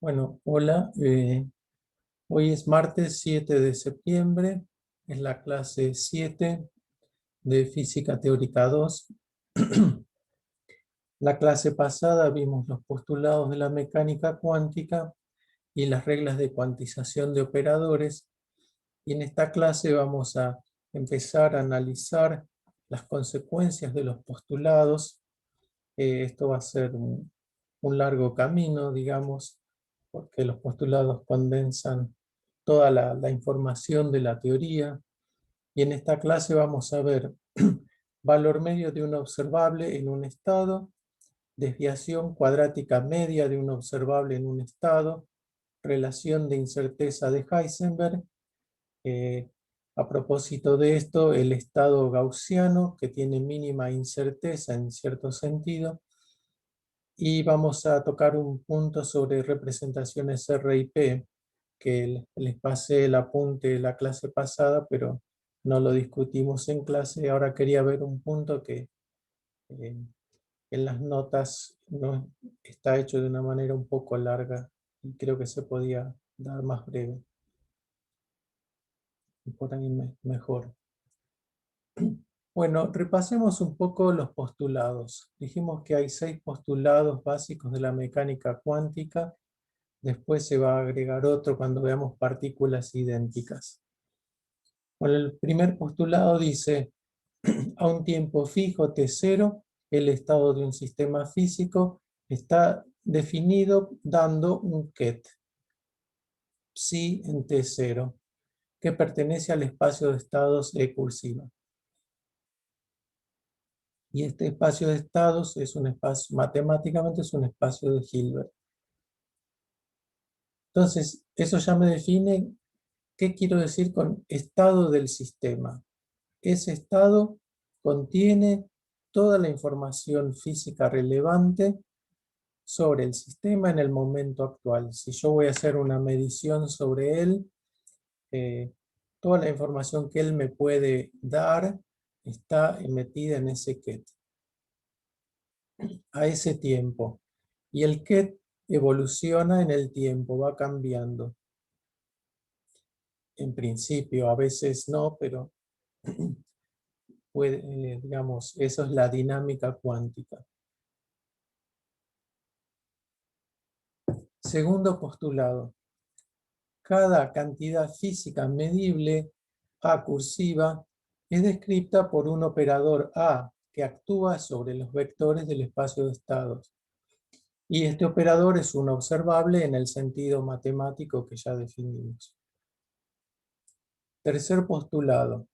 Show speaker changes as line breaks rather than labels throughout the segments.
Bueno, hola. Hoy es martes 7 de septiembre. Es la clase 7 de Física Teórica 2. La clase pasada vimos los postulados de la mecánica cuántica y las reglas de cuantización de operadores. Y en esta clase vamos a empezar a analizar las consecuencias de los postulados. Esto va a ser un largo camino, digamos, porque los postulados condensan toda la información de la teoría. Y en esta clase vamos a ver valor medio de un observable en un estado, desviación cuadrática media de un observable en un estado, relación de incerteza de Heisenberg. Eh, a propósito de esto, el estado gaussiano, que tiene mínima incerteza en cierto sentido, y vamos a tocar un punto sobre representaciones R y P, que les pasé el apunte la clase pasada, pero no lo discutimos en clase. Ahora quería ver un punto que eh, en las notas no está hecho de una manera un poco larga y creo que se podía dar más breve. Y por ahí mejor. Bueno, repasemos un poco los postulados. Dijimos que hay 6 postulados básicos de la mecánica cuántica. Después se va a agregar otro cuando veamos partículas idénticas. Bueno, el primer postulado dice, a un tiempo fijo t0, el estado de un sistema físico está definido dando un ket, psi en t0, que pertenece al espacio de estados E cursiva. Y este espacio de estados es un espacio, matemáticamente es un espacio de Hilbert. Entonces, eso ya me define qué quiero decir con estado del sistema. Ese estado contiene toda la información física relevante sobre el sistema en el momento actual. Si yo voy a hacer una medición sobre él, toda la información que él me puede dar está metida en ese ket, a ese tiempo. Y el ket evoluciona en el tiempo, va cambiando. En principio, a veces no, pero puede, digamos, eso es la dinámica cuántica. Segundo postulado. Cada cantidad física medible, A cursiva, es descrita por un operador A que actúa sobre los vectores del espacio de estados. Y este operador es un observable en el sentido matemático que ya definimos. Tercer postulado.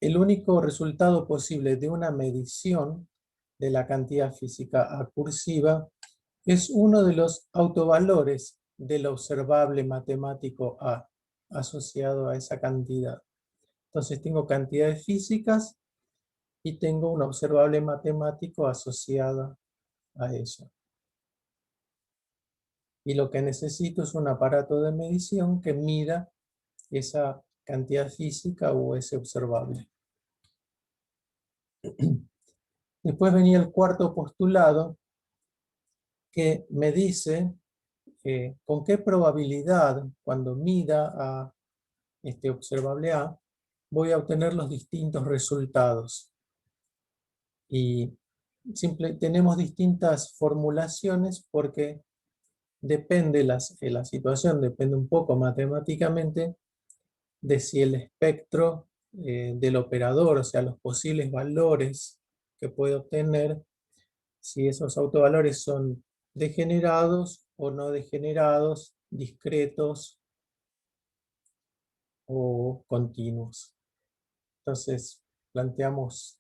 El único resultado posible de una medición de la cantidad física A cursiva es uno de los autovalores del observable matemático A asociado a esa cantidad. Entonces tengo cantidades físicas y tengo un observable matemático asociado a eso. Y lo que necesito es un aparato de medición que mida esa cantidad física o ese observable. Después venía el cuarto postulado que me dice con qué probabilidad cuando mida a este observable A voy a obtener los distintos resultados. Y tenemos distintas formulaciones porque depende la situación, depende un poco matemáticamente de si el espectro del operador, o sea, los posibles valores que puede obtener, si esos autovalores son degenerados o no degenerados, discretos o continuos. Entonces, planteamos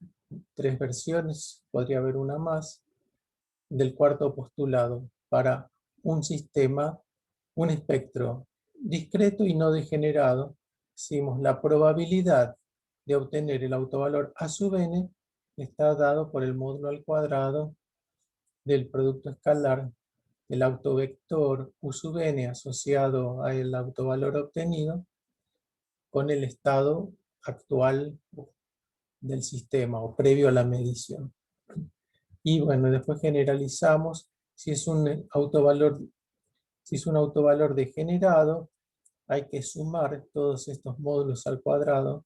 3 versiones, podría haber una más, del cuarto postulado para un sistema, un espectro discreto y no degenerado. Decimos la probabilidad de obtener el autovalor A sub n está dado por el módulo al cuadrado del producto escalar del autovector U sub n asociado al autovalor obtenido con el estado actual del sistema o previo a la medición. Y bueno, después generalizamos si es un autovalor, Si es un autovalor degenerado, hay que sumar todos estos módulos al cuadrado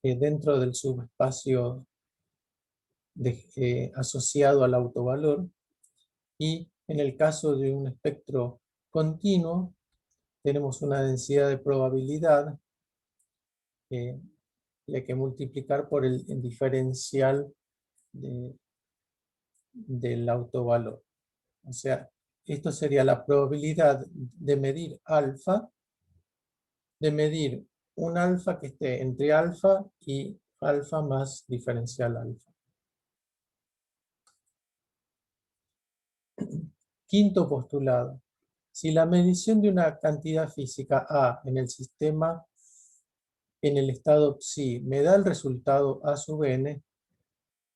dentro del subespacio asociado al autovalor. Y en el caso de un espectro continuo, tenemos una densidad de probabilidad que hay que multiplicar por el diferencial del autovalor. O sea, esto sería la probabilidad de medir alfa, de medir un alfa que esté entre alfa y alfa más diferencial alfa. Quinto postulado. Si la medición de una cantidad física A en el sistema, en el estado psi, me da el resultado A sub n,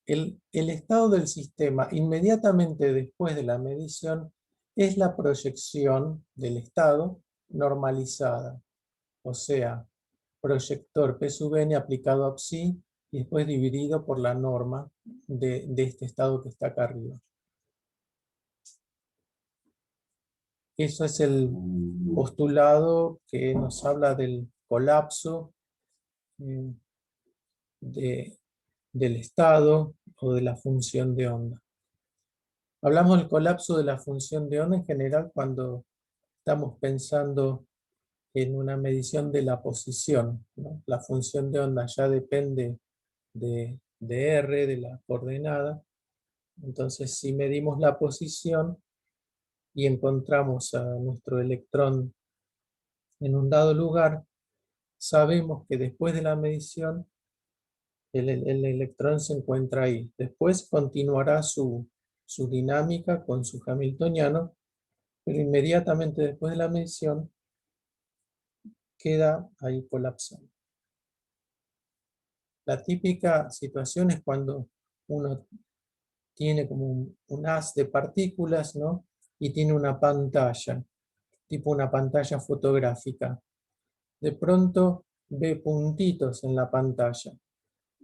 el estado del sistema inmediatamente después de la medición es la proyección del estado normalizada. O sea, proyector P sub n aplicado a psi y después dividido por la norma de este estado que está acá arriba. Eso es el postulado que nos habla del colapso del estado o de la función de onda. Hablamos del colapso de la función de onda en general cuando estamos pensando en una medición de la posición, ¿no? La función de onda ya depende de R, de la coordenada. Entonces, si medimos la posición y encontramos a nuestro electrón en un dado lugar, sabemos que después de la medición el electrón se encuentra ahí. Después continuará su dinámica con su hamiltoniano, pero inmediatamente después de la medición queda ahí colapsado. La típica situación es cuando uno tiene como un haz de partículas, ¿no? Y tiene una pantalla, tipo una pantalla fotográfica. De pronto ve puntitos en la pantalla.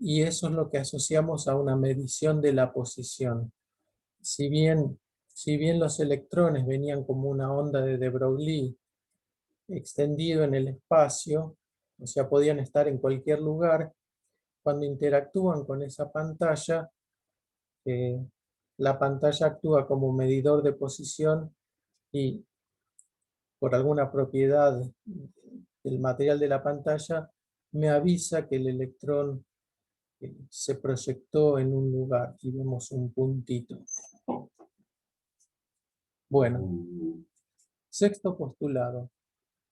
Y eso es lo que asociamos a una medición de la posición. Si bien los electrones venían como una onda de de Broglie extendido en el espacio, o sea, podían estar en cualquier lugar, cuando interactúan con esa pantalla, la pantalla actúa como medidor de posición y por alguna propiedad del material de la pantalla me avisa que el electrón se proyectó en un lugar y vemos un puntito. Bueno, sexto postulado.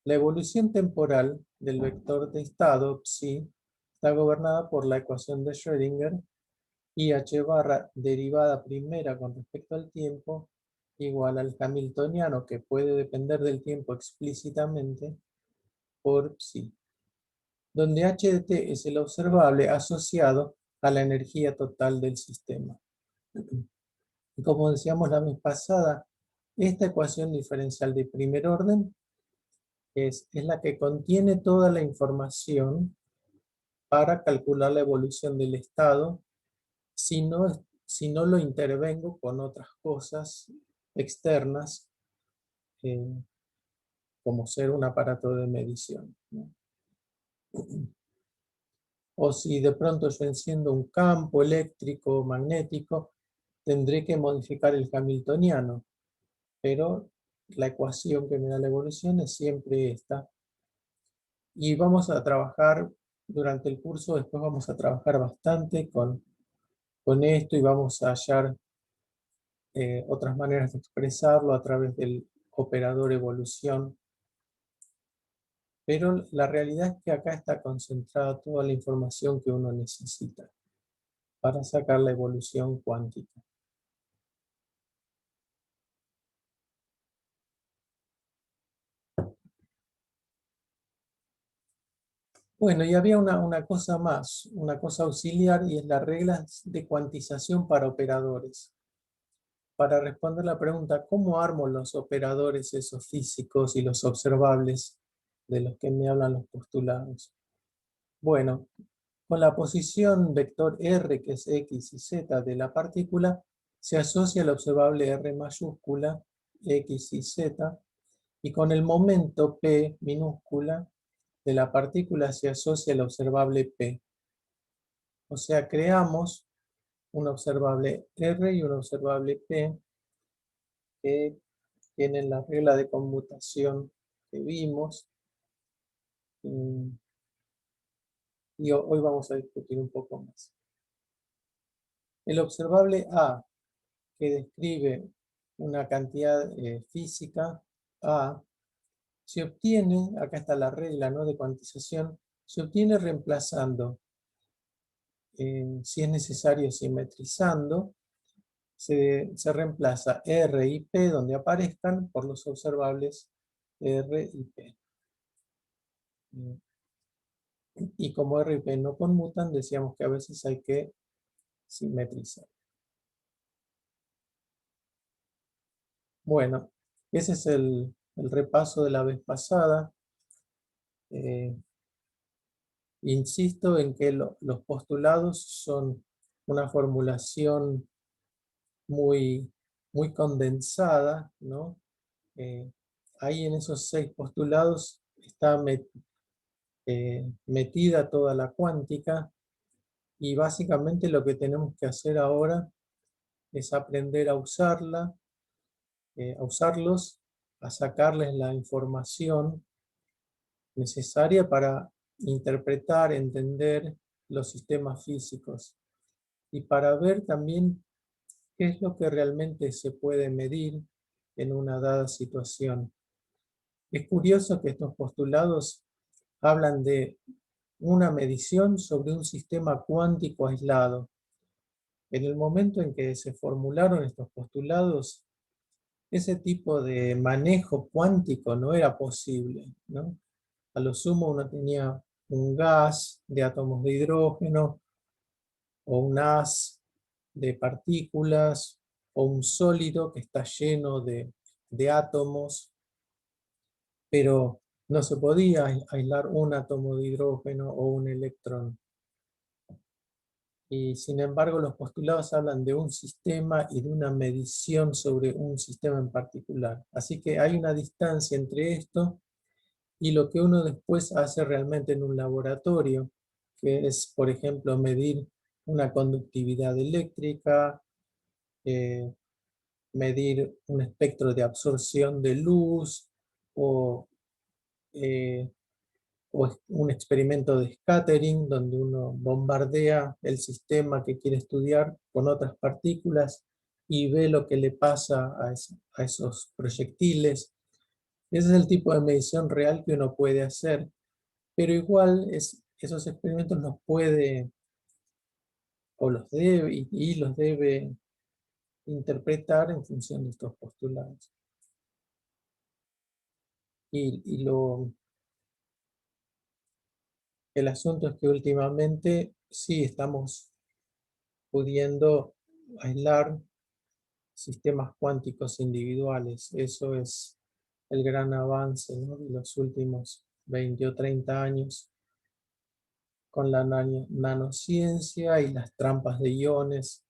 La evolución temporal del vector de estado psi está gobernada por la ecuación de Schrödinger y h barra derivada primera con respecto al tiempo igual al hamiltoniano, que puede depender del tiempo explícitamente, por psi, donde h de t es el observable asociado a la energía total del sistema. Y como decíamos la vez pasada, esta ecuación diferencial de primer orden es la que contiene toda la información para calcular la evolución del estado si no lo intervengo con otras cosas externas, como ser un aparato de medición, ¿no? O si de pronto yo enciendo un campo eléctrico o magnético, tendré que modificar el hamiltoniano, pero la ecuación que me da la evolución es siempre esta. Y vamos a trabajar durante el curso, después vamos a trabajar bastante con esto y vamos a hallar otras maneras de expresarlo a través del operador evolución. Pero la realidad es que acá está concentrada toda la información que uno necesita para sacar la evolución cuántica. Bueno, y había una cosa más, una cosa auxiliar, y es las reglas de cuantización para operadores. Para responder la pregunta, ¿cómo armo los operadores esos físicos y los observables de los que me hablan los postulados? Bueno, con la posición vector R, que es X y Z de la partícula, se asocia el observable R mayúscula, X y Z, y con el momento P minúscula de la partícula se asocia el observable P. O sea, creamos un observable R y un observable P que tienen la regla de conmutación que vimos. Y hoy vamos a discutir un poco más. El observable A, que describe una cantidad física A, se obtiene, acá está la regla, ¿no?, de cuantización, se obtiene reemplazando, si es necesario simetrizando, se reemplaza R y P donde aparezcan por los observables R y P. Y como R y P no conmutan, decíamos que a veces hay que simetrizar. Bueno, ese es el repaso de la vez pasada. Insisto en que los postulados son una formulación muy, muy condensada, ¿no? Ahí en esos 6 postulados está metida toda la cuántica y básicamente lo que tenemos que hacer ahora es aprender a usarla, a usarlos, a sacarles la información necesaria para interpretar, entender los sistemas físicos y para ver también qué es lo que realmente se puede medir en una dada situación. Es curioso que estos postulados hablan de una medición sobre un sistema cuántico aislado. En el momento en que se formularon estos postulados, ese tipo de manejo cuántico no era posible, ¿no? A lo sumo uno tenía un gas de átomos de hidrógeno o un haz de partículas o un sólido que está lleno de átomos, pero no se podía aislar un átomo de hidrógeno o un electrón. Y sin embargo, los postulados hablan de un sistema y de una medición sobre un sistema en particular. Así que hay una distancia entre esto y lo que uno después hace realmente en un laboratorio, que es, por ejemplo, medir una conductividad eléctrica, eh, medir un espectro de absorción de luz o eh, un experimento de scattering donde uno bombardea el sistema que quiere estudiar con otras partículas y ve lo que le pasa a esos proyectiles. Ese es el tipo de medición real que uno puede hacer, pero igual esos experimentos los puede o los debe y los debe interpretar en función de estos postulados. El asunto es que últimamente sí estamos pudiendo aislar sistemas cuánticos individuales. Eso es el gran avance, ¿no?, de los últimos 20 o 30 años con la nanociencia y las trampas de iones.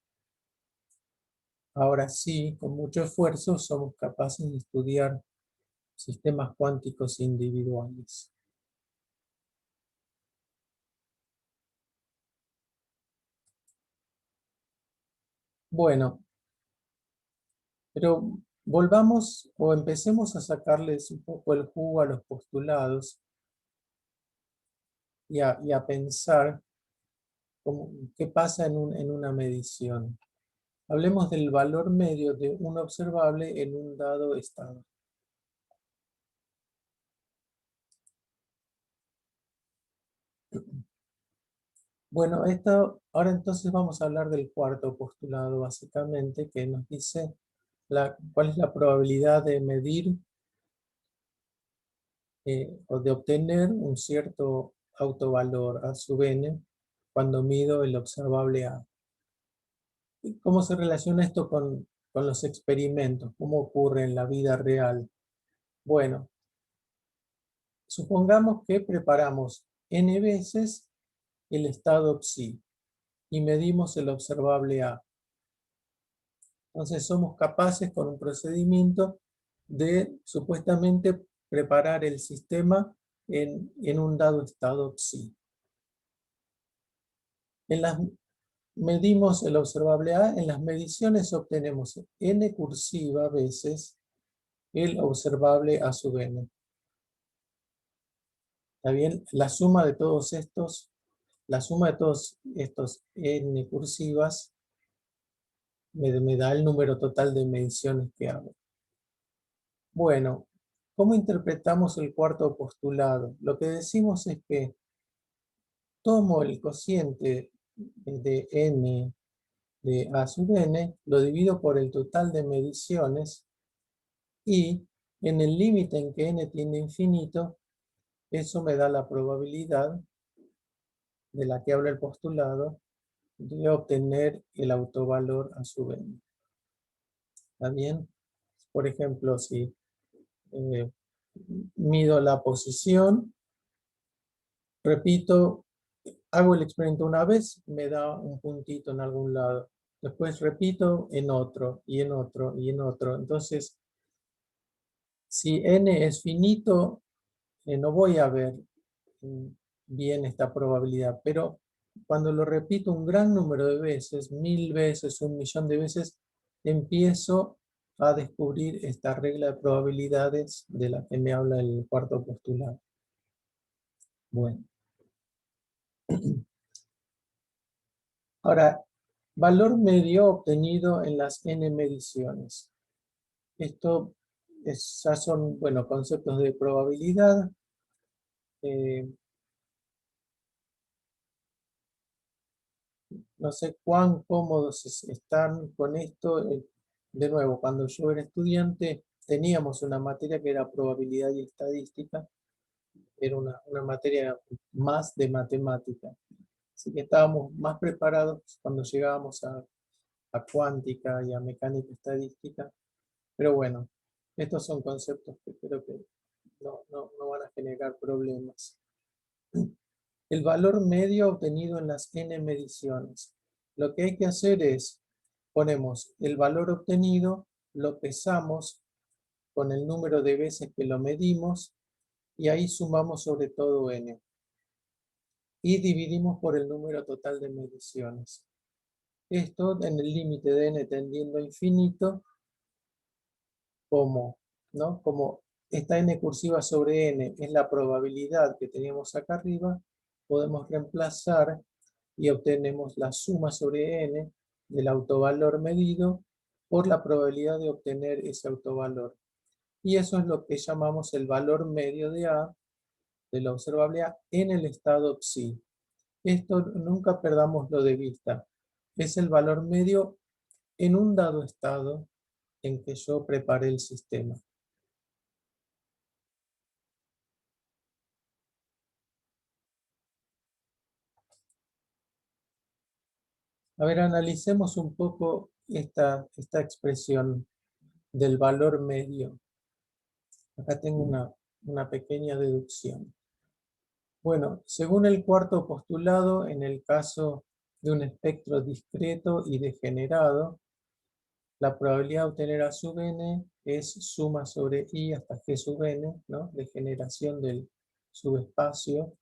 Ahora sí, con mucho esfuerzo, somos capaces de estudiar sistemas cuánticos individuales. Bueno, pero volvamos o empecemos a sacarles un poco el jugo a los postulados y a pensar qué pasa en una medición. Hablemos del valor medio de un observable en un dado estado. Bueno, ahora entonces vamos a hablar del cuarto postulado, básicamente, que nos dice cuál es la probabilidad de medir o de obtener un cierto autovalor a sub n cuando mido el observable A. ¿Y cómo se relaciona esto con los experimentos? ¿Cómo ocurre en la vida real? Bueno, supongamos que preparamos n veces el estado psi y medimos el observable A. Entonces somos capaces con un procedimiento de supuestamente preparar el sistema en un dado estado psi. Medimos el observable A, en las mediciones obtenemos n cursiva veces el observable A sub n. ¿Está bien? La suma de todos estos n cursivas me da el número total de mediciones que hago. Bueno, ¿cómo interpretamos el cuarto postulado? Lo que decimos es que tomo el cociente de n de A sub n, lo divido por el total de mediciones y en el límite en que n tiende a infinito, eso me da la probabilidad de la que habla el postulado de obtener el autovalor A sub n. ¿Está bien? Por ejemplo, si mido la posición, repito, hago el experimento una vez, me da un puntito en algún lado. Después repito en otro, y en otro, y en otro. Entonces, si n es finito, no voy a ver bien esta probabilidad, pero cuando lo repito un gran número de veces, 1000 veces, 1.000.000 de veces, empiezo a descubrir esta regla de probabilidades de la que me habla el cuarto postulado. Bueno. Ahora, valor medio obtenido en las n mediciones. Esto ya son, bueno, conceptos de probabilidad. No sé cuán cómodos están con esto. De nuevo, cuando yo era estudiante, teníamos una materia que era probabilidad y estadística. Era una materia más de matemática. Así que estábamos más preparados cuando llegábamos a cuántica y a mecánica estadística. Pero bueno, estos son conceptos que creo que no van a generar problemas. El valor medio obtenido en las n mediciones. Lo que hay que hacer es, ponemos el valor obtenido, lo pesamos con el número de veces que lo medimos y ahí sumamos sobre todo n. Y dividimos por el número total de mediciones. Esto en el límite de n tendiendo a infinito, como esta n cursiva sobre n es la probabilidad que teníamos acá arriba, podemos reemplazar y obtenemos la suma sobre n del autovalor medido por la probabilidad de obtener ese autovalor. Y eso es lo que llamamos el valor medio de A, de la observable A, en el estado psi. Esto nunca perdámoslo de vista. Es el valor medio en un dado estado en que yo preparé el sistema. A ver, analicemos un poco esta expresión del valor medio. Acá tengo una pequeña deducción. Bueno, según el cuarto postulado, en el caso de un espectro discreto y degenerado, la probabilidad de obtener A sub n es suma sobre i hasta g sub n, ¿no? Degeneración del subespacio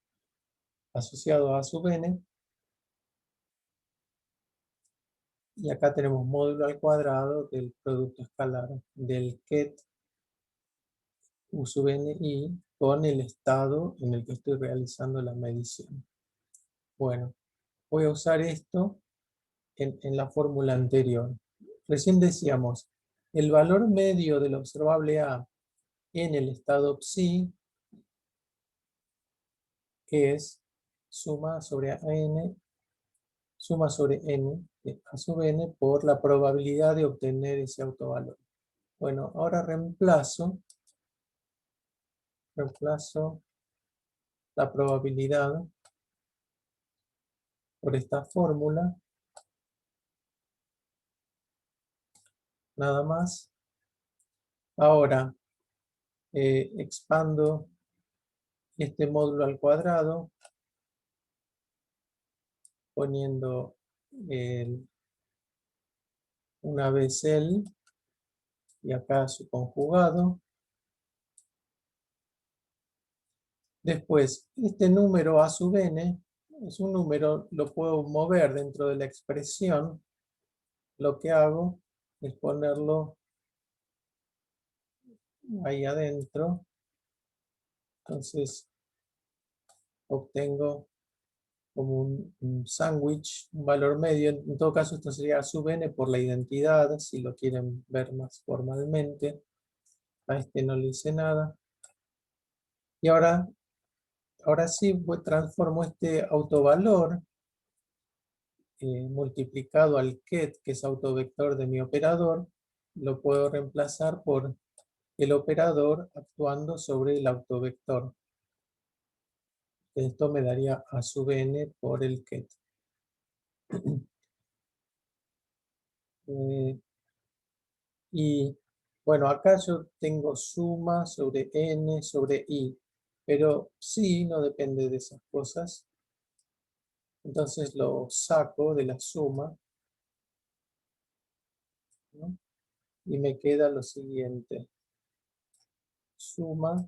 asociado a A sub n. Y acá tenemos módulo al cuadrado del producto escalar del ket U sub ni con el estado en el que estoy realizando la medición. Bueno, voy a usar esto en la fórmula anterior. Recién decíamos, el valor medio del observable A en el estado psi es suma sobre n de A sub n por la probabilidad de obtener ese autovalor. Bueno, ahora reemplazo la probabilidad por esta fórmula, nada más. Ahora expando este módulo al cuadrado, poniendo una vez el y acá su conjugado. Después, este número a sub n es un número, lo puedo mover dentro de la expresión. Lo que hago es ponerlo ahí adentro. Entonces obtengo como un sándwich, un valor medio. En todo caso, esto sería a sub n por la identidad, si lo quieren ver más formalmente. A este no le hice nada. Y ahora sí transformo este autovalor multiplicado al ket, que es autovector de mi operador, lo puedo reemplazar por el operador actuando sobre el autovector. Esto me daría a sub n por el ket. Y bueno, acá yo tengo suma sobre n sobre i, pero sí no depende de esas cosas. Entonces lo saco de la suma, ¿no? Y me queda lo siguiente. Suma,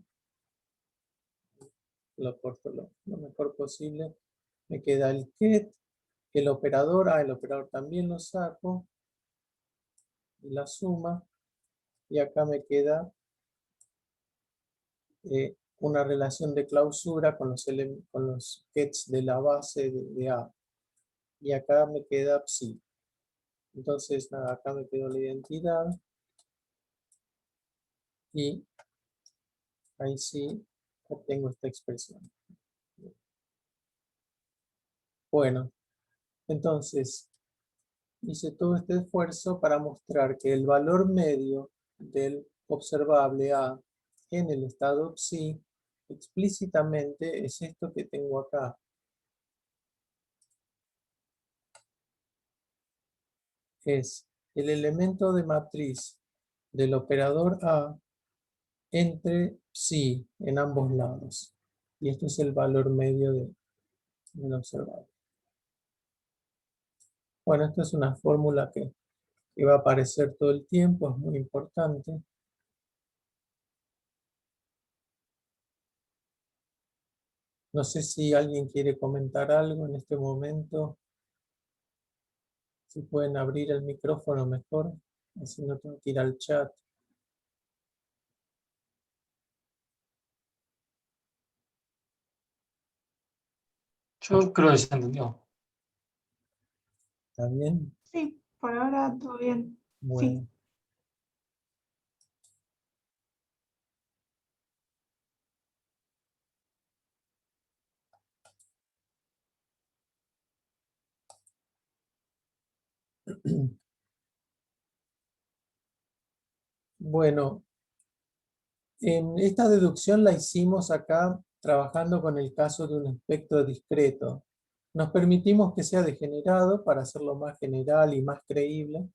lo corto lo mejor posible. Me queda el ket, el operador, el operador también lo saco, y la suma, y acá me queda una relación de clausura con los kets de la base de A. Y acá me queda psi. Entonces, nada, acá me quedó la identidad. Y ahí sí obtengo esta expresión. Bueno, entonces hice todo este esfuerzo para mostrar que el valor medio del observable A en el estado psi explícitamente es esto que tengo acá. Es el elemento de matriz del operador A entre psi en ambos lados. Y esto es el valor medio del observable. Bueno, esta es una fórmula que va a aparecer todo el tiempo, es muy importante. No sé si alguien quiere comentar algo en este momento. Si pueden abrir el micrófono mejor, así no tengo que ir al chat.
Yo creo que se entendió.
¿Está bien?
Sí, por ahora todo bien.
Bueno.
Sí.
Bueno, esta deducción la hicimos acá trabajando con el caso de un espectro discreto. Nos permitimos que sea degenerado para hacerlo más general y más creíble.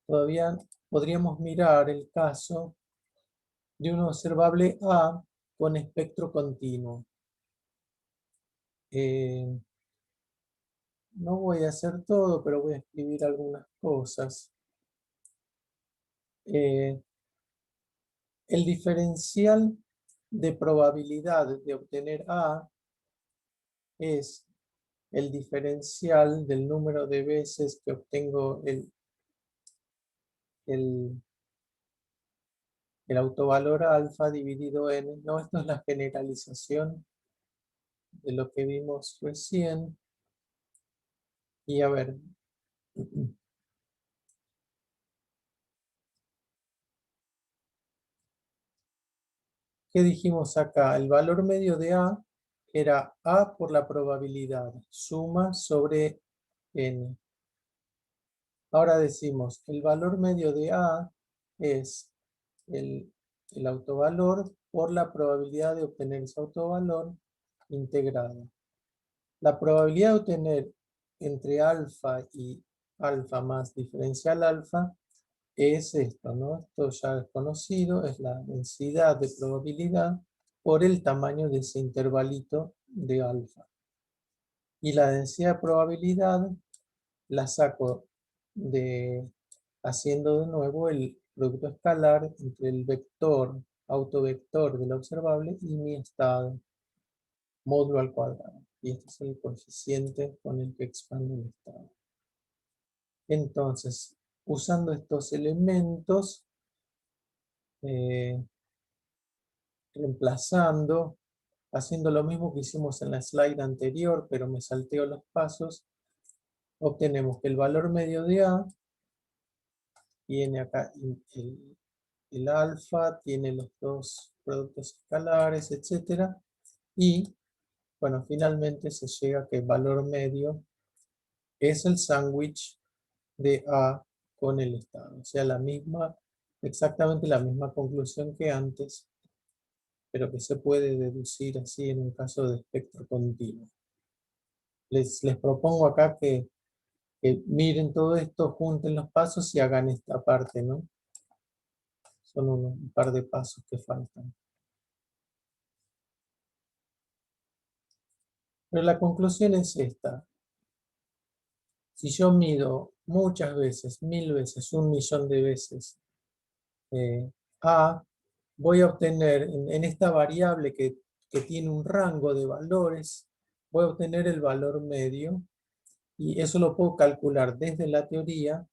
Todavía podríamos mirar el caso de un observable A con espectro continuo. No voy a hacer todo, pero voy a escribir algunas cosas. El diferencial de probabilidad de obtener A es el diferencial del número de veces que obtengo el autovalor alfa dividido n. No, esto es la generalización de lo que vimos recién. Y a ver, ¿qué dijimos acá? El valor medio de A era A por la probabilidad, suma sobre n. Ahora decimos, el valor medio de A es el autovalor por la probabilidad de obtener ese autovalor integrado. La probabilidad de obtener entre alfa y alfa más diferencial alfa es esto, ¿no? Esto ya es conocido, es la densidad de probabilidad por el tamaño de ese intervalito de alfa. Y la densidad de probabilidad la saco haciendo de nuevo el producto escalar entre el vector, autovector del observable y mi estado, módulo al cuadrado. Y este es el coeficiente con el que expande el estado. Entonces, usando estos elementos, reemplazando, haciendo lo mismo que hicimos en la slide anterior, pero me salteo los pasos, obtenemos que el valor medio de A tiene acá el alfa, tiene los dos productos escalares, etc. Y, bueno, finalmente se llega a que el valor medio es el sándwich de A con el estado. O sea, exactamente la misma conclusión que antes, pero que se puede deducir así en un caso de espectro continuo. Les propongo acá que miren todo esto, junten los pasos y hagan esta parte, ¿no? Son un par de pasos que faltan. Pero la conclusión es esta. Si yo mido muchas veces, 1000 veces, 1.000.000 de veces A, voy a obtener en esta variable que tiene un rango de valores, voy a obtener el valor medio y eso lo puedo calcular desde la teoría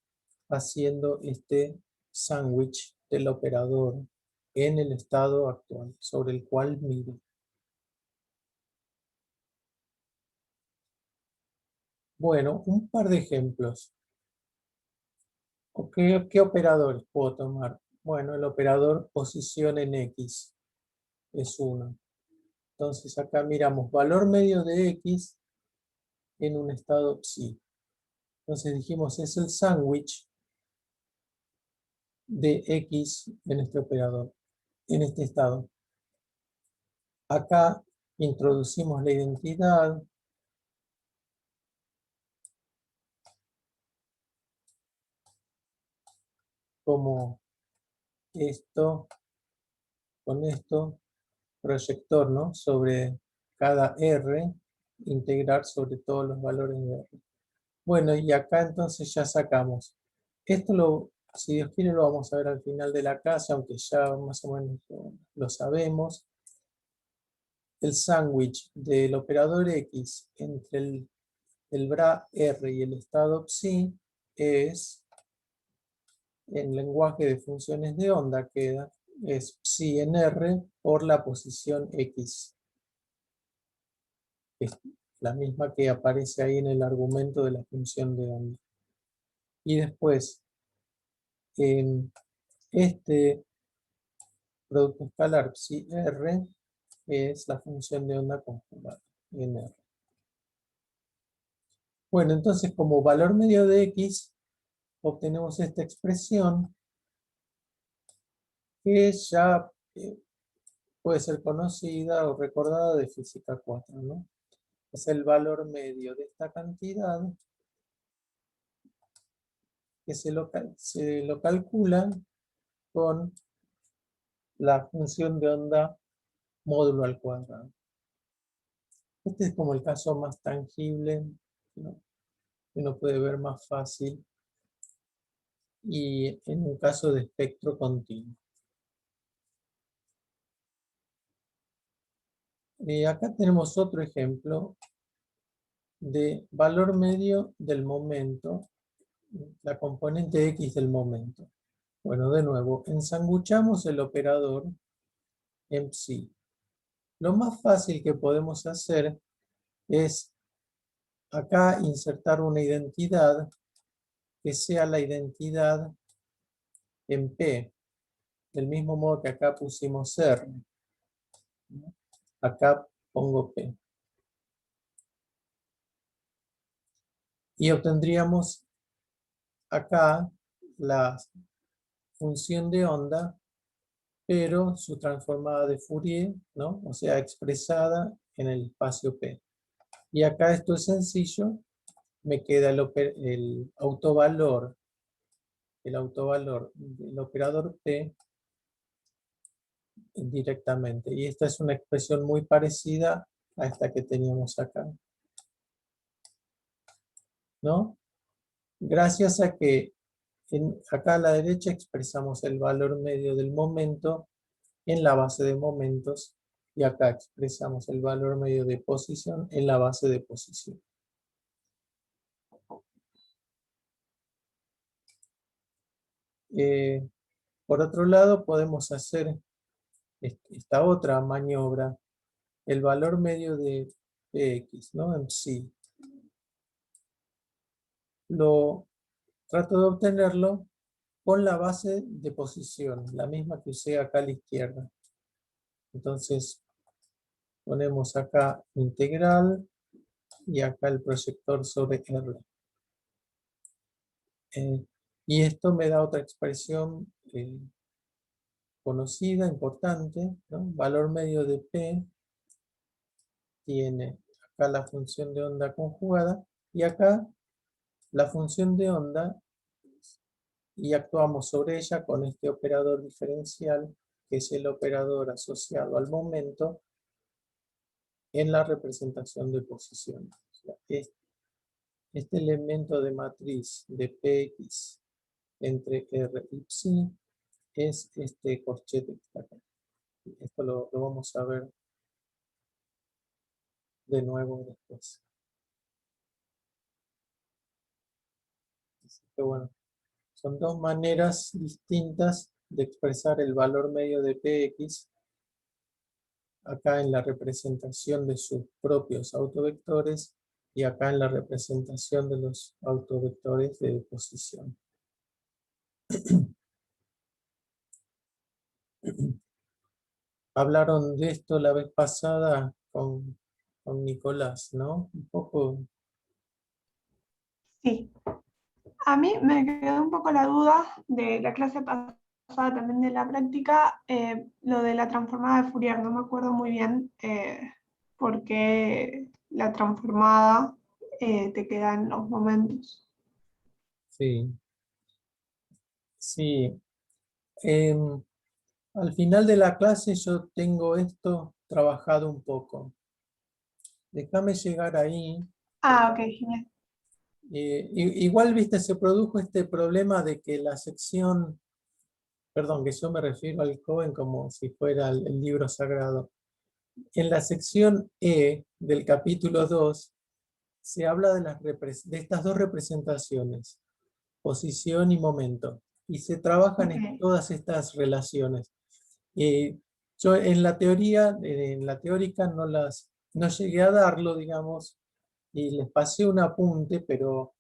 haciendo este sándwich del operador en el estado actual sobre el cual mido. Bueno, un par de ejemplos. ¿Qué operadores puedo tomar? Bueno, el operador posición en X es uno. Entonces acá miramos valor medio de X en un estado psi. Entonces dijimos es el sándwich de X en este operador, en este estado. Acá introducimos la identidad. Como esto, con esto, proyector, ¿no? Sobre cada R, integrar sobre todos los valores de R. Bueno, y acá entonces ya sacamos. Esto, si Dios quiere, lo vamos a ver al final de la clase, aunque ya más o menos lo sabemos. El sándwich del operador X entre el bra R y el estado psi es, en lenguaje de funciones de onda queda, es psi en R por la posición X. Es la misma que aparece ahí en el argumento de la función de onda. Y después, en este producto escalar psi R es la función de onda conjugada en R. Bueno, entonces como valor medio de X, obtenemos esta expresión que ya puede ser conocida o recordada de física 4, ¿no? Es el valor medio de esta cantidad que se lo calcula con la función de onda módulo al cuadrado. Este es como el caso más tangible, ¿no? Que uno puede ver más fácil, y en un caso de espectro continuo. Acá tenemos otro ejemplo de valor medio del momento, la componente X del momento. Bueno, de nuevo, ensanguchamos el operador en psi. Lo más fácil que podemos hacer es acá insertar una identidad que sea la identidad en P, del mismo modo que acá pusimos R. Acá pongo P. Y obtendríamos acá la función de onda, pero su transformada de Fourier, ¿no? O sea, expresada en el espacio P. Y acá esto es sencillo, me queda el autovalor del operador P directamente. Y esta es una expresión muy parecida a esta que teníamos acá, ¿no? Gracias a que Acá a la derecha expresamos el valor medio del momento en la base de momentos, y acá expresamos el valor medio de posición en la base de posición. Por otro lado, podemos hacer esta otra maniobra, el valor medio de Px, ¿no? En sí. Trato de obtenerlo con la base de posición, la misma que usé acá a la izquierda. Entonces, ponemos acá integral y acá el proyector sobre R. Y esto me da otra expresión conocida, importante, ¿no? Valor medio de P tiene acá la función de onda conjugada y acá la función de onda, y actuamos sobre ella con este operador diferencial, que es el operador asociado al momento en la representación de posición. O sea, este elemento de matriz de Px entre R y Psi es este corchete que está acá. Esto lo vamos a ver de nuevo después. Así que bueno, son dos maneras distintas de expresar el valor medio de Px acá en la representación de sus propios autovectores y acá en la representación de los autovectores de posición. Hablaron de esto la vez pasada con Nicolás, ¿no? Un poco.
Sí. A mí me quedó un poco la duda de la clase pasada, también de la práctica, lo de la transformada de Fourier. No me acuerdo muy bien por qué la transformada te queda en los momentos.
Sí, sí. Al final de la clase yo tengo esto trabajado un poco. Déjame llegar ahí.
Ah, ok, genial.
Igual, viste, se produjo este problema de que la sección, perdón, que yo me refiero al Cohen como si fuera el libro sagrado. En la sección E del capítulo 2 se habla de estas dos representaciones, posición y momento, y se trabajan en
Ok.
todas estas relaciones. Yo en la teoría, en la teórica no llegué a darlo, digamos, y les pasé un apunte, pero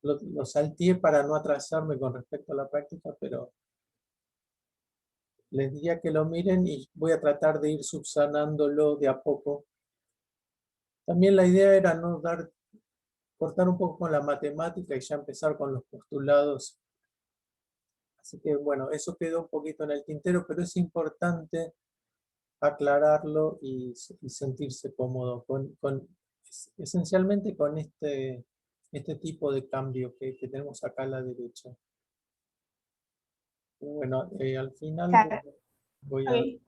lo salteé para no atrasarme con respecto a la práctica, pero les diría que lo miren y voy a tratar de ir subsanándolo de a poco. También la idea era no cortar un poco con la matemática y ya empezar con los postulados. Así que bueno, eso quedó un poquito en el tintero, pero es importante aclararlo y sentirse cómodo esencialmente con este tipo de cambio que tenemos acá a la derecha. Bueno, al final
Claro,
voy a...
ok.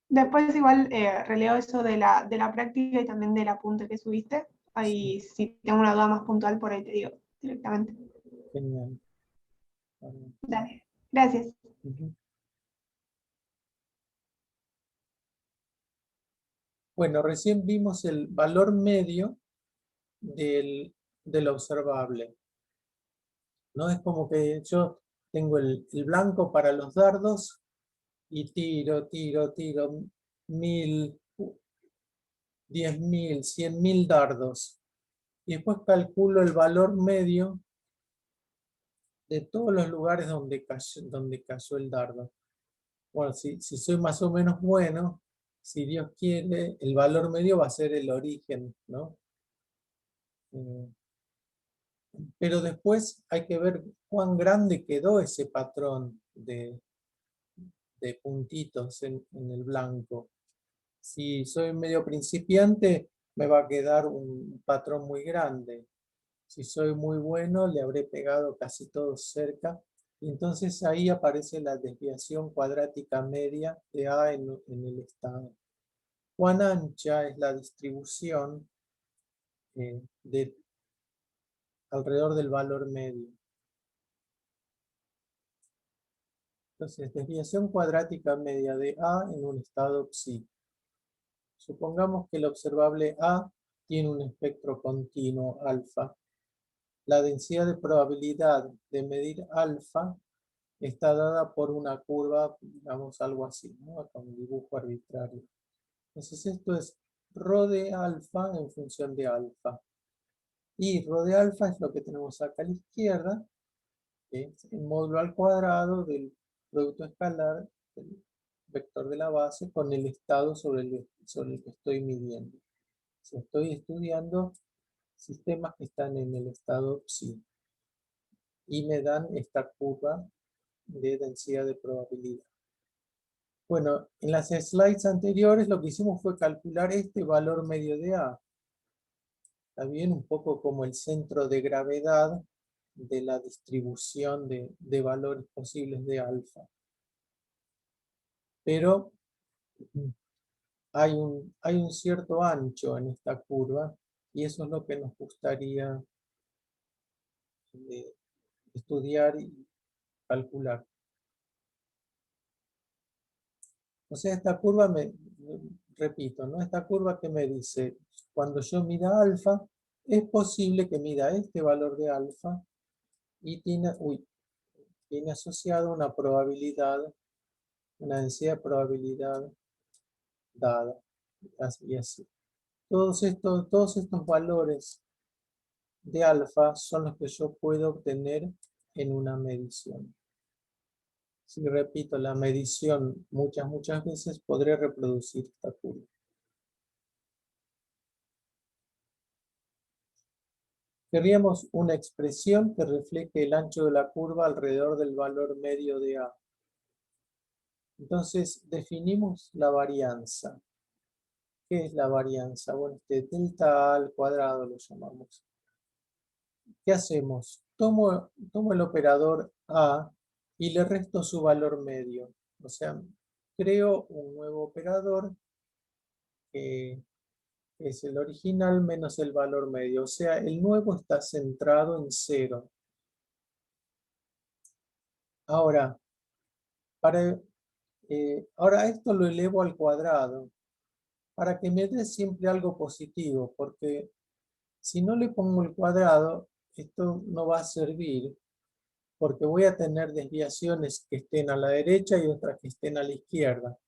Después igual releo eso de la práctica y también del apunte que subiste. Ahí si tengo una duda más puntual por ahí te digo directamente.
Genial.
Dale, gracias.
Ujú. Bueno, recién vimos el valor medio del observable. ¿No? Es como que yo tengo el blanco para los dardos y tiro 1000, 10.000, 100.000 dardos. Y después calculo el valor medio de todos los lugares donde cayó el dardo. Bueno, si soy más o menos bueno, si Dios quiere, el valor medio va a ser el origen, ¿no? Pero después hay que ver cuán grande quedó ese patrón de puntitos en el blanco. Si soy medio principiante, me va a quedar un patrón muy grande. Si soy muy bueno, le habré pegado casi todo cerca. Y entonces ahí aparece la desviación cuadrática media de A en el estado. Cuán ancha es la distribución de alrededor del valor medio. Entonces, desviación cuadrática media de A en un estado psi. Supongamos que el observable A tiene un espectro continuo alfa. La densidad de probabilidad de medir alfa está dada por una curva, digamos algo así, ¿no? Acá un dibujo arbitrario. Entonces esto es rho de alfa en función de alfa. Y rho de alfa es lo que tenemos acá a la izquierda, que es el módulo al cuadrado del producto escalar del vector de la base con el estado sobre el que estoy midiendo. Si estoy estudiando sistemas que están en el estado psi y me dan esta curva de densidad de probabilidad. Bueno, en las slides anteriores lo que hicimos fue calcular este valor medio de A. Está bien, un poco como el centro de gravedad de la distribución de valores posibles de alfa. Pero hay un cierto ancho en esta curva y eso es lo que nos gustaría estudiar y calcular. O sea, esta curva repito, ¿no? Esta curva que me dice, cuando yo mida alfa, es posible que mida este valor de alfa y tiene asociado una probabilidad, una densidad de probabilidad dada, y así. Todos estos valores de alfa son los que yo puedo obtener en una medición. Si repito la medición muchas veces, podré reproducir esta curva. Querríamos una expresión que refleje el ancho de la curva alrededor del valor medio de A. Entonces, definimos la varianza. ¿Qué es la varianza? Bueno, delta A al cuadrado lo llamamos. ¿Qué hacemos? Tomo el operador A y le resto su valor medio. O sea, creo un nuevo operador que es el original menos el valor medio. O sea, el nuevo está centrado en 0. Ahora, ahora esto lo elevo al cuadrado para que me dé siempre algo positivo, porque si no le pongo el cuadrado, esto no va a servir, porque voy a tener desviaciones que estén a la derecha y otras que estén a la izquierda.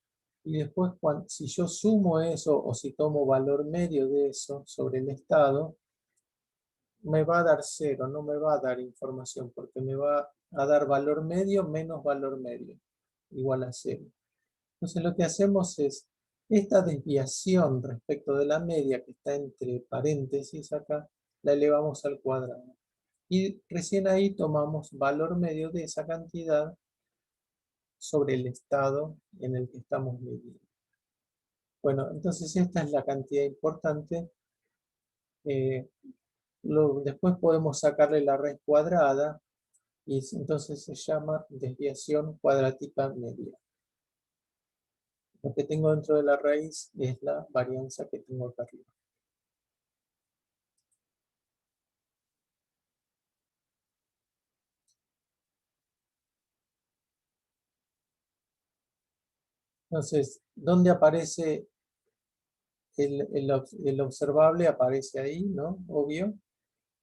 Y después, si yo sumo eso o si tomo valor medio de eso sobre el estado, me va a dar 0, no me va a dar información, porque me va a dar valor medio menos valor medio, igual a 0. Entonces lo que hacemos es, esta desviación respecto de la media que está entre paréntesis acá, la elevamos al cuadrado. Y recién ahí tomamos valor medio de esa cantidad sobre el estado en el que estamos midiendo. Bueno, entonces esta es la cantidad importante. Después podemos sacarle la raíz cuadrada y entonces se llama desviación cuadrática media. Lo que tengo dentro de la raíz es la varianza que tengo acá arriba. Entonces, ¿dónde aparece el observable? Aparece ahí, ¿no? Obvio.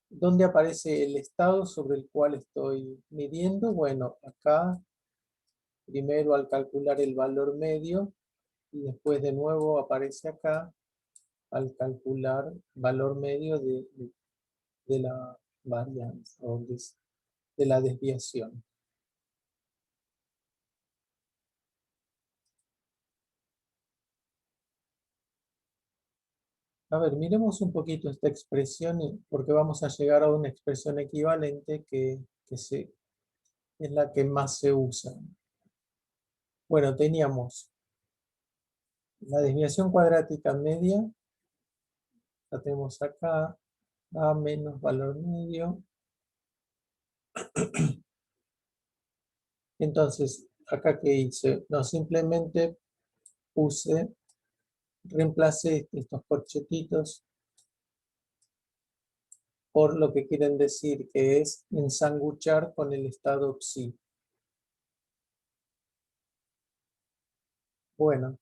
¿Dónde aparece el estado sobre el cual estoy midiendo? Bueno, acá, primero al calcular el valor medio, y después de nuevo aparece acá al calcular valor medio de la varianza o de la desviación. A ver, miremos un poquito esta expresión porque vamos a llegar a una expresión equivalente que es la que más se usa. Bueno, teníamos la desviación cuadrática media, la tenemos acá, A menos valor medio. Entonces, acá que hice, no, simplemente reemplacé estos corchetitos por lo que quieren decir que es ensanguchar con el estado psi. Bueno,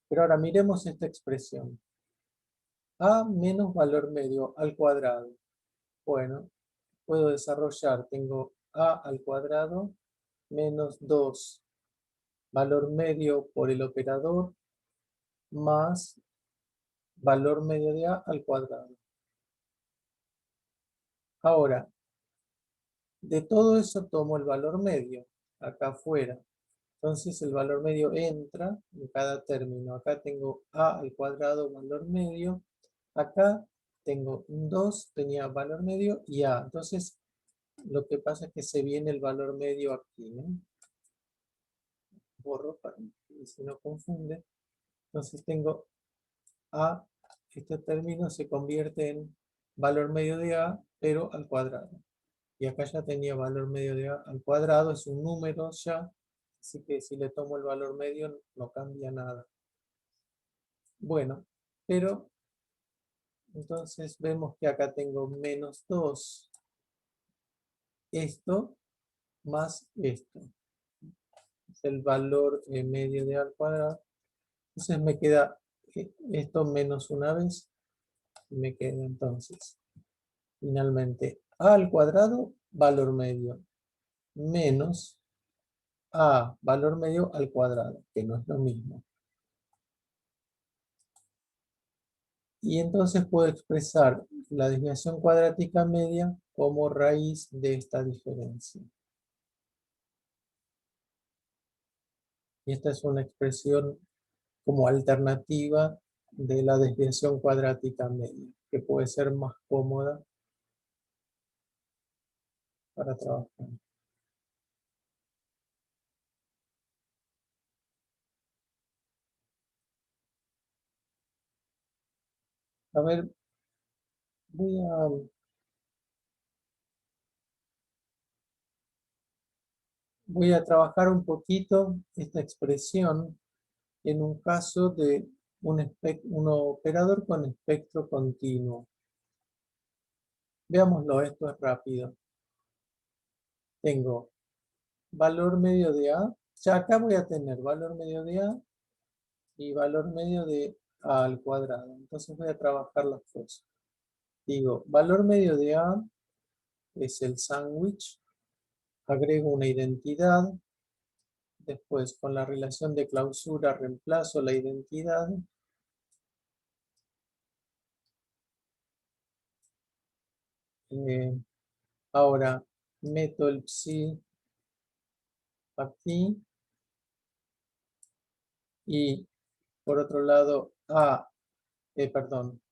pero ahora miremos esta expresión. A menos valor medio al cuadrado. Bueno, puedo desarrollar, tengo A al cuadrado menos 2 valor medio por el operador más valor medio de A al cuadrado. Ahora, de todo eso tomo el valor medio, acá afuera. Entonces el valor medio entra en cada término. Acá tengo A al cuadrado valor medio. Acá tengo un 2, tenía valor medio y A. Entonces lo que pasa es que se viene el valor medio aquí, ¿no? Borro para que si no confunde. Entonces tengo A, este término se convierte en valor medio de A, pero al cuadrado. Y acá ya tenía valor medio de A al cuadrado, es un número ya, así que si le tomo el valor medio no cambia nada. Bueno, pero entonces vemos que acá tengo menos 2, esto más esto, es el valor medio de A al cuadrado. Entonces me queda esto menos una vez, y me queda entonces finalmente A al cuadrado, valor medio, menos A, valor medio al cuadrado, que no es lo mismo. Y entonces puedo expresar la desviación cuadrática media como raíz de esta diferencia. Y esta es una expresión como alternativa de la desviación cuadrática media, que puede ser más cómoda para trabajar. A ver, voy a trabajar un poquito esta expresión en un caso de un operador con espectro continuo. Veámoslo, esto es rápido. Tengo valor medio de A. Ya acá voy a tener valor medio de A y valor medio de A al cuadrado. Entonces voy a trabajar las cosas. Digo, valor medio de A es el sándwich. Agrego una identidad. Después, con la relación de clausura, reemplazo la identidad. Ahora, meto el psi aquí. Y por otro lado, perdón.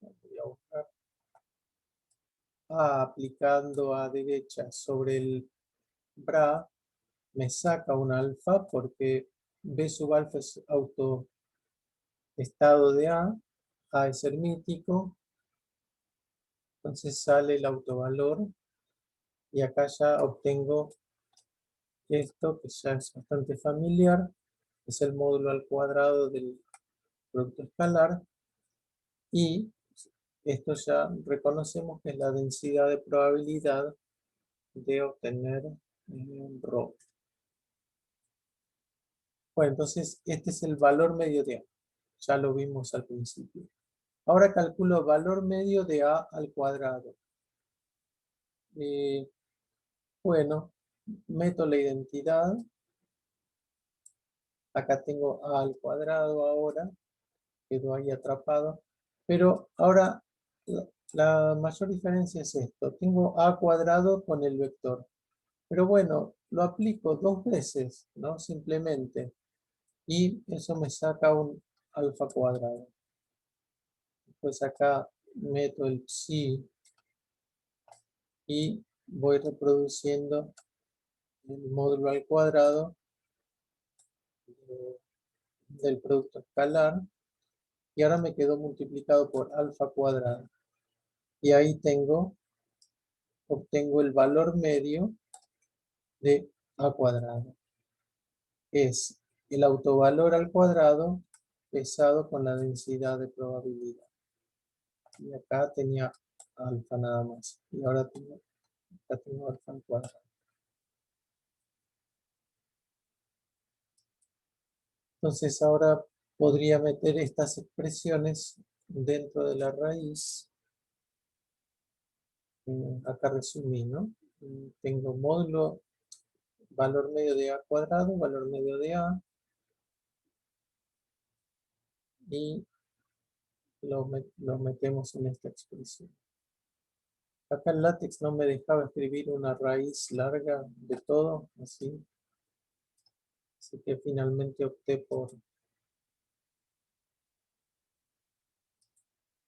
Voy a buscar. Aplicando a derecha sobre el bra, me saca un alfa porque B sub alfa es estado de A es hermítico, entonces sale el autovalor y acá ya obtengo esto que ya es bastante familiar, es el módulo al cuadrado del producto escalar y esto ya reconocemos que es la densidad de probabilidad de obtener ρ. Bueno, entonces este es el valor medio de A. Ya lo vimos al principio. Ahora calculo valor medio de A al cuadrado. Bueno, meto la identidad. Acá tengo A al cuadrado ahora. Quedó ahí atrapado. Pero ahora la mayor diferencia es esto. Tengo A cuadrado con el vector. Pero bueno, lo aplico 2 veces, ¿no? Simplemente. Y eso me saca un alfa cuadrado. Pues acá meto el psi y voy reproduciendo el módulo al cuadrado del producto escalar y ahora me quedó multiplicado por alfa cuadrado. Y ahí obtengo el valor medio de A cuadrado. Es el autovalor al cuadrado pesado con la densidad de probabilidad. Y acá tenía alfa nada más. Y ahora acá tengo alfa al cuadrado. Entonces ahora podría meter estas expresiones dentro de la raíz. Acá resumí, ¿no? Tengo módulo, valor medio de a cuadrado, valor medio de a. Y lo metemos en esta expresión. Acá el LaTeX no me dejaba escribir una raíz larga de todo, así que finalmente opté por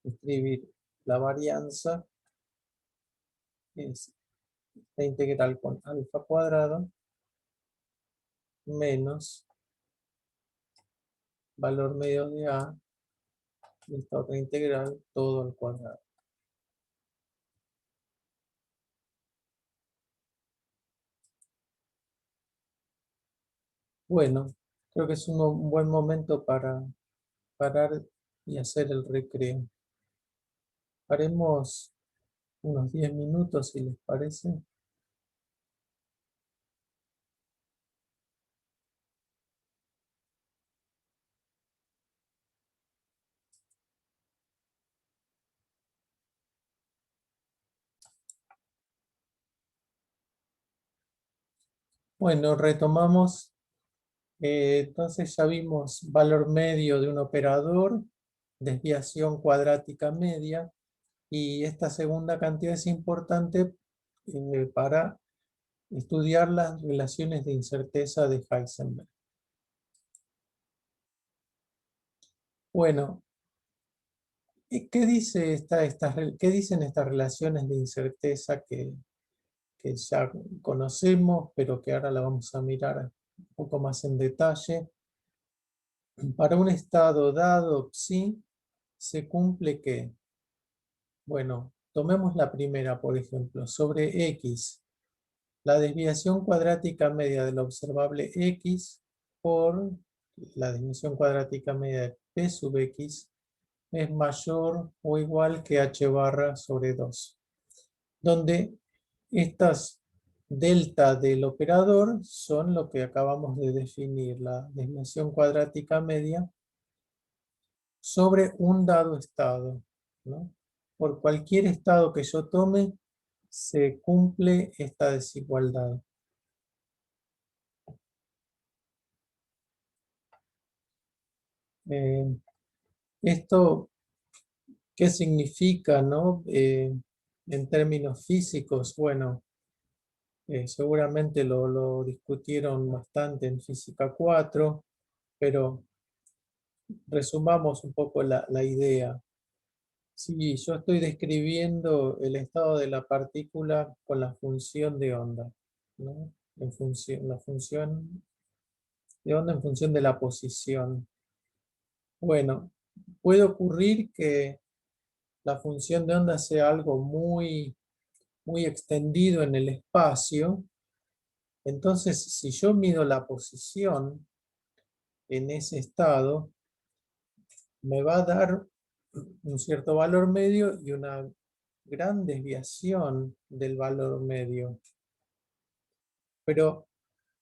escribir la varianza, que es la integral con alfa cuadrado, menos valor medio de a, y esta otra integral, todo al cuadrado. Bueno, creo que es un buen momento para parar y hacer el recreo. Haremos unos 10 minutos, si les parece. Bueno, retomamos. Entonces ya vimos valor medio de un operador, desviación cuadrática media, y esta segunda cantidad es importante para estudiar las relaciones de incerteza de Heisenberg. Bueno, ¿qué dice qué dicen estas relaciones de incerteza que ya conocemos, pero que ahora la vamos a mirar un poco más en detalle? Para un estado dado psi, se cumple que, bueno, tomemos la primera, por ejemplo, sobre x, la desviación cuadrática media del observable x por la desviación cuadrática media de p sub x es mayor o igual que h barra sobre 2, donde estas delta del operador son lo que acabamos de definir, la desviación cuadrática media sobre un dado estado, ¿no? Por cualquier estado que yo tome, se cumple esta desigualdad. Esto, ¿qué significa, no? En términos físicos, bueno, seguramente lo discutieron bastante en Física 4, pero resumamos un poco la idea. Si yo estoy describiendo el estado de la partícula con la función de onda, ¿no? La función de onda en función de la posición. Bueno, puede ocurrir que la función de onda sea algo muy, muy extendido en el espacio. Entonces, si yo mido la posición en ese estado, me va a dar un cierto valor medio y una gran desviación del valor medio. Pero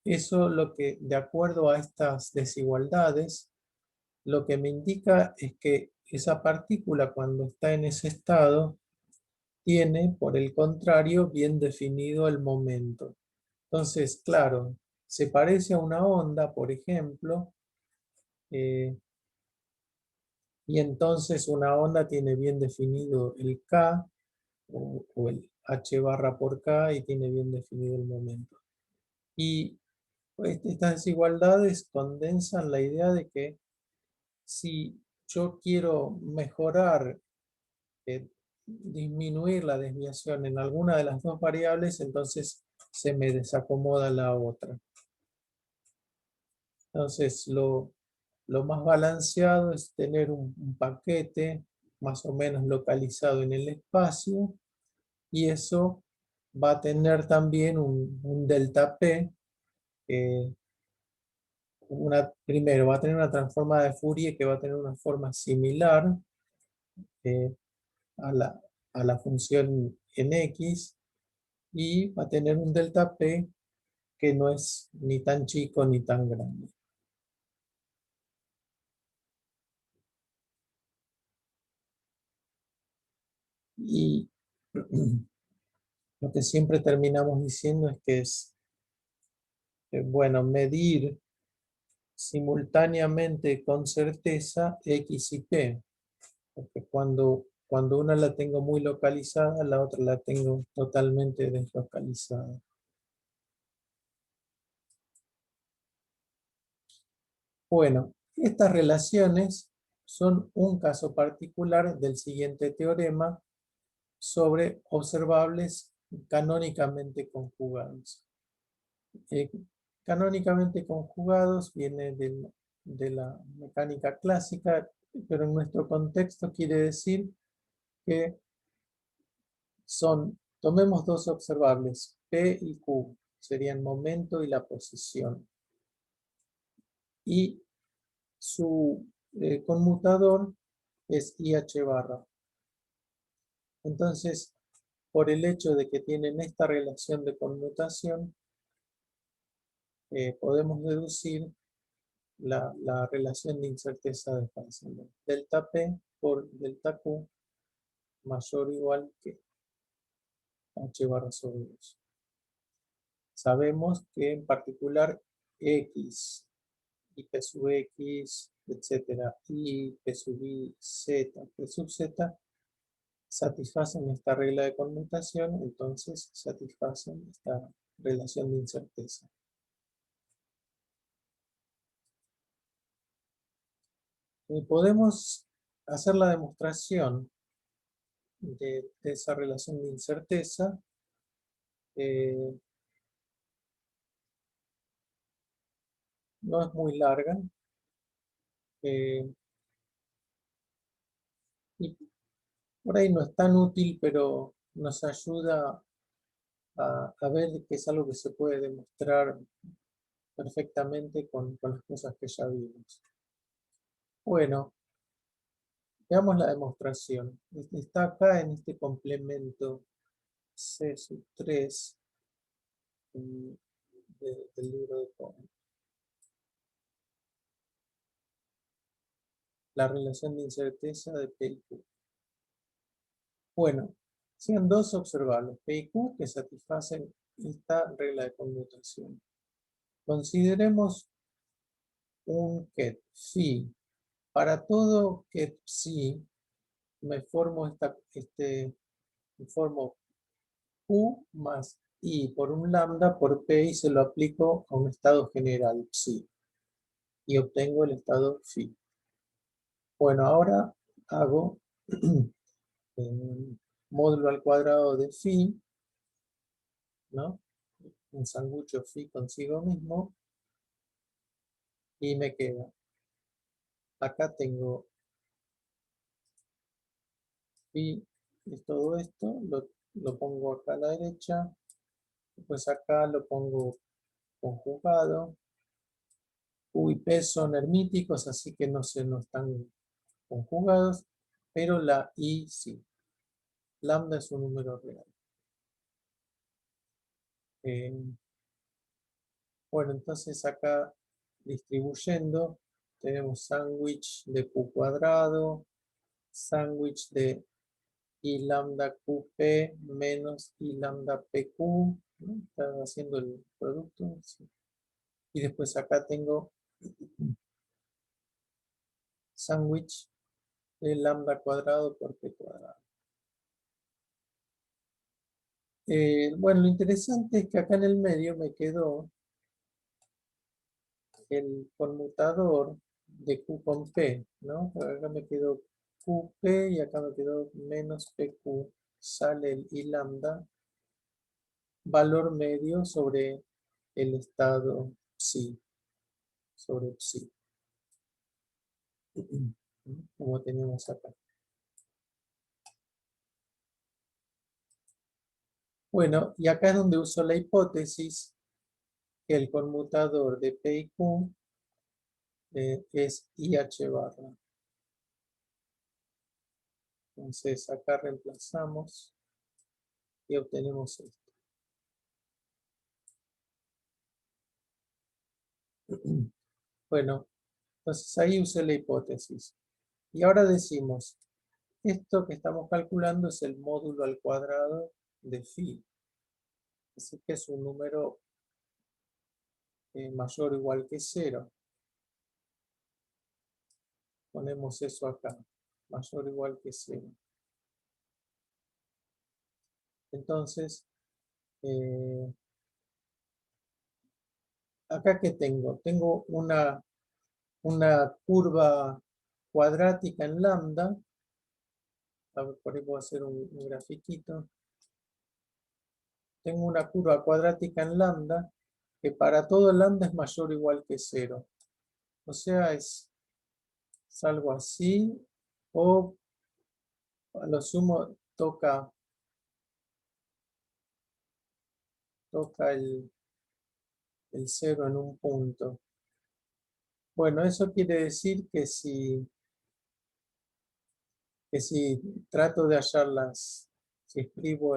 eso lo que, de acuerdo a estas desigualdades, lo que me indica es que esa partícula cuando está en ese estado tiene, por el contrario, bien definido el momento. Entonces, claro, se parece a una onda, por ejemplo, y entonces una onda tiene bien definido el K o el H barra por K y tiene bien definido el momento. Y estas desigualdades condensan la idea de que si yo quiero mejorar, disminuir la desviación en alguna de las dos variables, entonces se me desacomoda la otra. Entonces lo más balanceado es tener un paquete más o menos localizado en el espacio, y eso va a tener también un delta P. Primero va a tener una transformada de Fourier que va a tener una forma similar, a la función en X y va a tener un delta P que no es ni tan chico ni tan grande. Y lo que siempre terminamos diciendo es que es, bueno, medir simultáneamente con certeza X y P, porque cuando una la tengo muy localizada, la otra la tengo totalmente deslocalizada. Bueno, estas relaciones son un caso particular del siguiente teorema sobre observables canónicamente conjugados. Canónicamente conjugados viene de la mecánica clásica, pero en nuestro contexto quiere decir que tomemos dos observables, P y Q, serían momento y la posición. Y su conmutador es IH barra. Entonces, por el hecho de que tienen esta relación de conmutación, podemos deducir la relación de incerteza de Heisenberg. Delta P por delta Q mayor o igual que H barra sobre 2. Sabemos que en particular X y P sub X, etcétera, y P sub Y, Z, P sub Z, satisfacen esta regla de conmutación, entonces satisfacen esta relación de incerteza. Podemos hacer la demostración de esa relación de incerteza no es muy larga y por ahí no es tan útil, pero nos ayuda a ver que es algo que se puede demostrar perfectamente con las cosas que ya vimos. Bueno, veamos la demostración. Está acá en este complemento C sub 3 del libro de Cohen. La relación de incerteza de P y Q. Bueno, sean dos observables, P y Q, que satisfacen esta regla de conmutación. Consideremos un ket phi. Para todo ket psi, me formo Q más I por un lambda por P y se lo aplico a un estado general psi. Y obtengo el estado phi. Bueno, ahora hago módulo al cuadrado de phi, ¿no? Un sangucho phi consigo mismo. Y me queda. Acá tengo phi, es todo esto, lo pongo acá a la derecha. Pues acá lo pongo conjugado. Q y P son hermíticos, así que no están conjugados, pero la I sí. Lambda es un número real. Bueno, entonces acá distribuyendo tenemos sándwich de Q cuadrado, sándwich de I lambda QP menos I lambda PQ. ¿No? Está haciendo el producto. Sí. Y después acá tengo sándwich de lambda cuadrado por P cuadrado. Bueno, lo interesante es que acá en el medio me quedó el conmutador de Q con P, ¿no? Acá me quedó QP y acá me quedó menos PQ. Sale el I lambda, valor medio sobre el estado psi, sobre psi, como tenemos acá. Bueno, y acá es donde uso la hipótesis que el conmutador de P y Q es IH barra. Entonces acá reemplazamos y obtenemos esto. Bueno, entonces ahí usé la hipótesis. Y ahora decimos, esto que estamos calculando es el módulo al cuadrado de phi. Así que es un número mayor o igual que 0. Ponemos eso acá, mayor o igual que 0. Entonces, acá que tengo, tengo una curva cuadrática en lambda. A ver, por ahí puedo hacer un grafiquito. Tengo una curva cuadrática en lambda que para todo lambda es mayor o igual que 0. O sea, es algo así, o a lo sumo toca el 0 en un punto. Bueno, eso quiere decir que si trato de hallar si escribo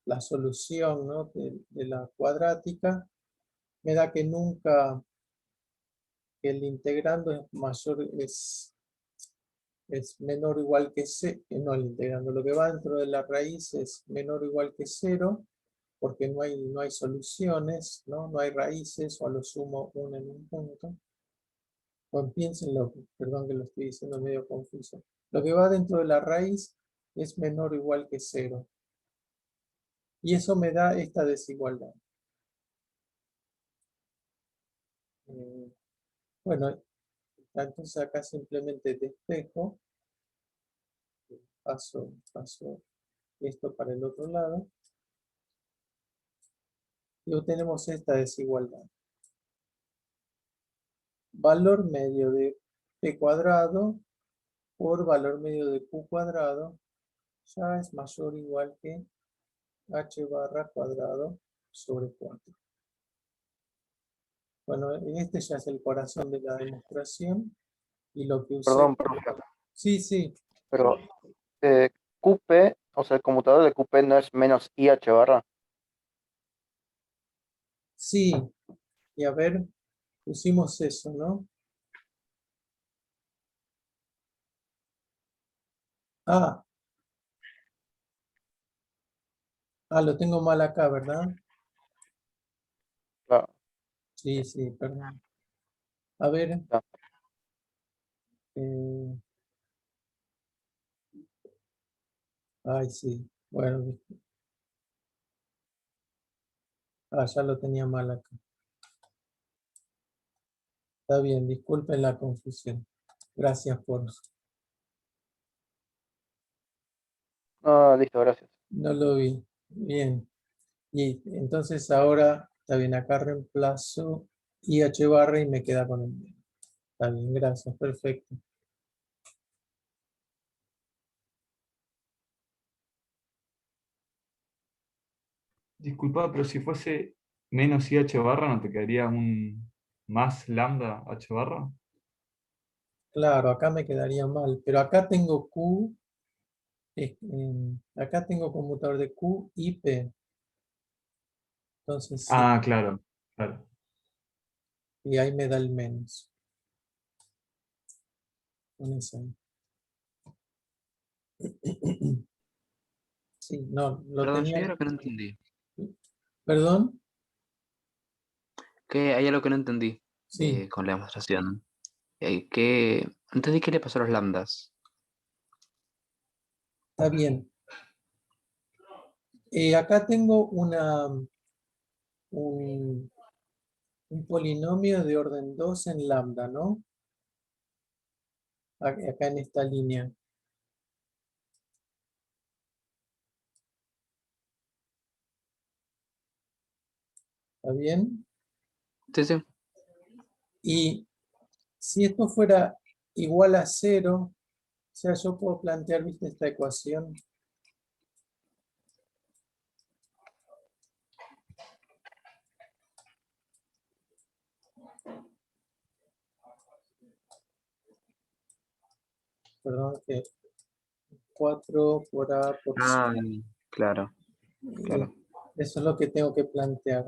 la solución, ¿no?, de la cuadrática, me da que nunca el integrando es mayor, es menor o igual que 0, no el integrando, lo que va dentro de la raíz es menor o igual que 0, porque no hay soluciones, ¿no? No hay raíces, o a lo sumo una en un punto. Bueno, piénsenlo, perdón que lo estoy diciendo medio confuso. Lo que va dentro de la raíz es menor o igual que 0. Y eso me da esta desigualdad. Bueno, entonces acá simplemente despejo. Paso esto para el otro lado. Y obtenemos esta desigualdad. Valor medio de p cuadrado por valor medio de q cuadrado ya es mayor o igual que h barra cuadrado sobre 4. Bueno, este ya es el corazón de la demostración. Y lo que usé...
Perdón, profe,
Sí, sí,
pero QP, o sea, el conmutador de QP no es menos IH barra.
sí. Y a ver, pusimos eso, ¿no? Ah, lo tengo mal acá, ¿verdad?
Claro,
Sí, sí, perdón. A ver.
ya.
Ay, sí. Bueno, ya lo tenía mal acá. Está bien, disculpen la confusión. Gracias por...
Ah, listo, gracias.
No lo vi. Bien. Y entonces ahora, está bien, acá reemplazo IH barra y me queda con el medio. Está bien, gracias, perfecto.
Disculpa, pero si fuese menos IH barra, ¿no te quedaría un más lambda H barra?
Claro, acá me quedaría mal, pero acá tengo Q, acá tengo conmutador de Q y P. Entonces sí,
Ah, claro, claro.
y ahí me da el menos. Con eso ahí. Sí, no, lo
Perdón, yo hay
tenía.
algo que no entendí.
¿Perdón?
Que hay algo que no entendí
Sí,
con la demostración. Que no entendí qué le pasó a los lambdas.
está bien. Acá tengo un, un polinomio de orden 2 en lambda, ¿no? Acá en esta línea. ¿Está bien?
Sí, sí.
Y si esto fuera igual a 0, o sea, yo puedo plantear, ¿viste esta ecuación? Perdón, que 4 por A por C.
Ah, claro, claro.
Eso es lo que tengo que plantear.